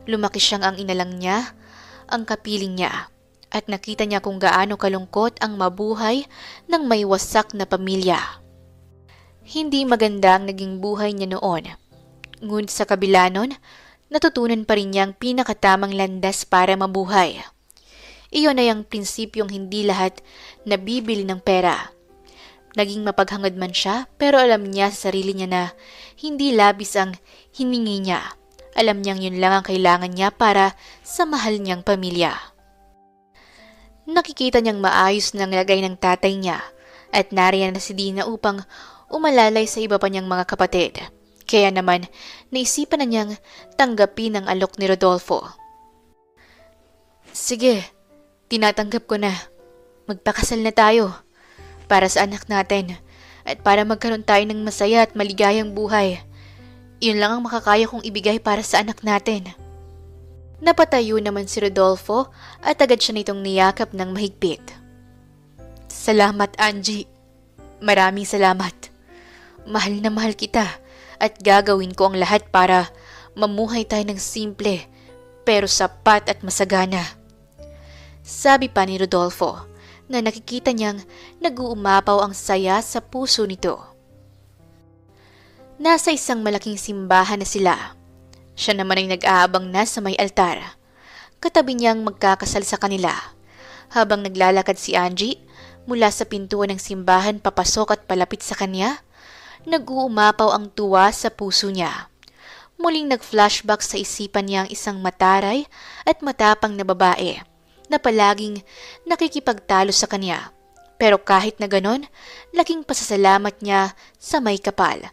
Lumaki siyang ang inalang niya, ang kapiling niya, at nakita niya kung gaano kalungkot ang mabuhay ng may wasak na pamilya. Hindi maganda ang naging buhay niya noon. Ngunit sa kabila nun, natutunan pa rin niya ang pinakatamang landas para mabuhay. Iyon ay ang prinsipyong hindi lahat nabibili ng pera. Naging mapaghangad man siya, pero alam niya sa sarili niya na hindi labis ang hiningi niya. Alam niyang yun lang ang kailangan niya para sa mahal niyang pamilya. Nakikita niyang maayos ng lagay ng tatay niya at nariyan na si Dina upang umalalay sa iba pa niyang mga kapatid. Kaya naman, naisipan na niyang tanggapin ang alok ni Rodolfo. Sige, tinatanggap ko na. Magpakasal na tayo para sa anak natin at para magkaroon tayo ng masaya at maligayang buhay. Iyon lang ang makakaya kong ibigay para sa anak natin. Napatayo naman si Rodolfo at agad siya nitong niyakap ng mahigpit. Salamat, Angie. Maraming salamat. Mahal na mahal kita at gagawin ko ang lahat para mamuhay tayo ng simple pero sapat at masagana. Sabi pa ni Rodolfo na nakikita niyang nag-uumapaw ang saya sa puso nito. Nasa isang malaking simbahan na sila. Siya naman ay nag-aabang na sa may altar. Katabi niyang magkakasal sa kanila. Habang naglalakad si Angie mula sa pintuan ng simbahan papasok at palapit sa kanya, nag-uumapaw ang tuwa sa puso niya. Muling nag-flashback sa isipan niya ang isang mataray at matapang na babae na palaging nakikipagtalo sa kanya. Pero kahit na ganon, laking pasasalamat niya sa may kapal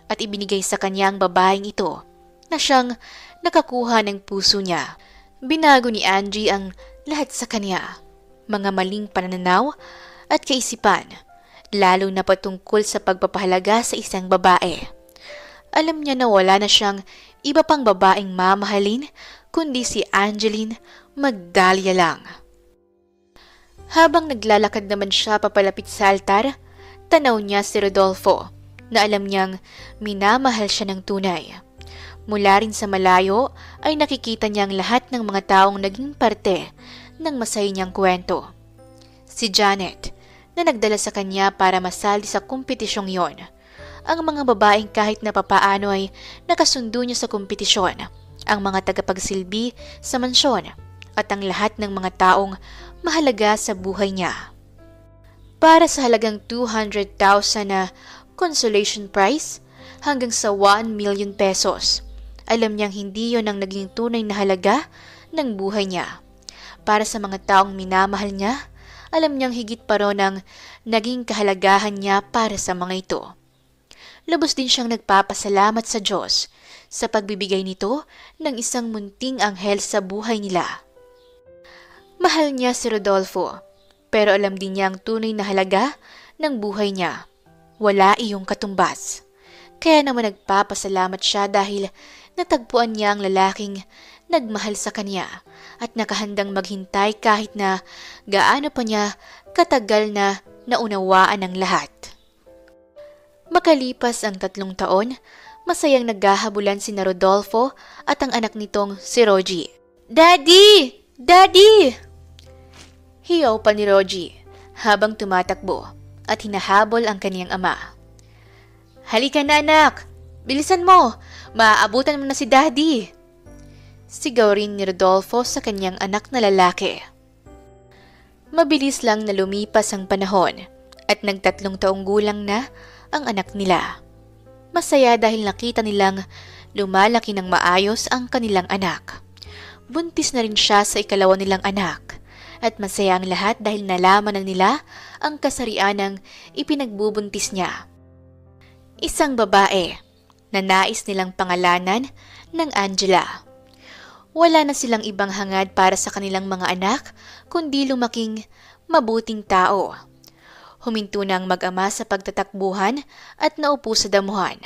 at ibinigay sa kanya ang babaeng ito na siyang nakakuha ng puso niya. Binago ni Angie ang lahat sa kanya, mga maling pananaw at kaisipan, lalo na patungkol sa pagpapahalaga sa isang babae. Alam niya na wala na siyang iba pang babaeng mamahalin kundi si Angeline Magdalia lang. Habang naglalakad naman siya papalapit sa altar, tanaw niya si Rodolfo na alam niyang minamahal siya ng tunay. Mula rin sa malayo ay nakikita niya ang lahat ng mga taong naging parte ng masaya niyang kwento. Si Janet na nagdala sa kanya para masali sa kompetisyong yon. Ang mga babaeng kahit na papaano ay nakasundo niya sa kompetisyon, ang mga tagapagsilbi sa mansyon at ang lahat ng mga taong mahalaga sa buhay niya. Para sa halagang 200,000 na consolation prize hanggang sa 1 million pesos. Alam niyang hindi yon ang naging tunay na halaga ng buhay niya. Para sa mga taong minamahal niya, alam niyang higit pa ron ang naging kahalagahan niya para sa mga ito. Lubos din siyang nagpapasalamat sa Diyos sa pagbibigay nito ng isang munting anghel sa buhay nila. Mahal niya si Rodolfo, pero alam din niya ang tunay na halaga ng buhay niya. Wala iyong katumbas. Kaya naman nagpapasalamat siya dahil natagpuan niya ang lalaking nagmahal sa kanya at nakahandang maghintay kahit na gaano pa niya katagal na naunawaan ang lahat. Makalipas ang 3 taon, masayang naghahabulan sina Rodolfo at ang anak nitong si Rogie. Daddy! Daddy! Hiyaw pa ni Rogie habang tumatakbo at hinahabol ang kaniyang ama. Halika na anak! Bilisan mo! Maaabutan mo na si Daddy! Sigaw rin ni Rodolfo sa kanyang anak na lalaki. Mabilis lang na lumipas ang panahon at nag-3 taong gulang na ang anak nila. Masaya dahil nakita nilang lumalaki ng maayos ang kanilang anak. Buntis na rin siya sa 2 nilang anak. At masaya ang lahat dahil nalaman na nila ang kasarian ng ipinagbubuntis niya. Isang babae na nais nilang pangalanan ng Angela. Wala na silang ibang hangad para sa kanilang mga anak kundi lumaking mabuting tao. Huminto na ang mag-ama sa pagtatakbuhan at naupo sa damuhan.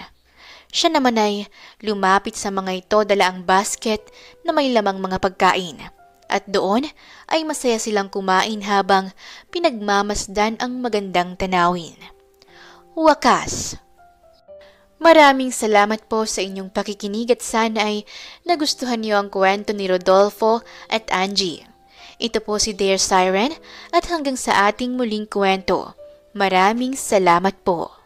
Siya naman ay lumapit sa mga ito dala ang basket na may lamang mga pagkain. At doon ay masaya silang kumain habang pinagmamasdan ang magandang tanawin. Wakas! Maraming salamat po sa inyong pakikinig at sana ay nagustuhan niyo ang kwento ni Rodolfo at Angie. Ito po si Dear Siren at hanggang sa ating muling kwento. Maraming salamat po.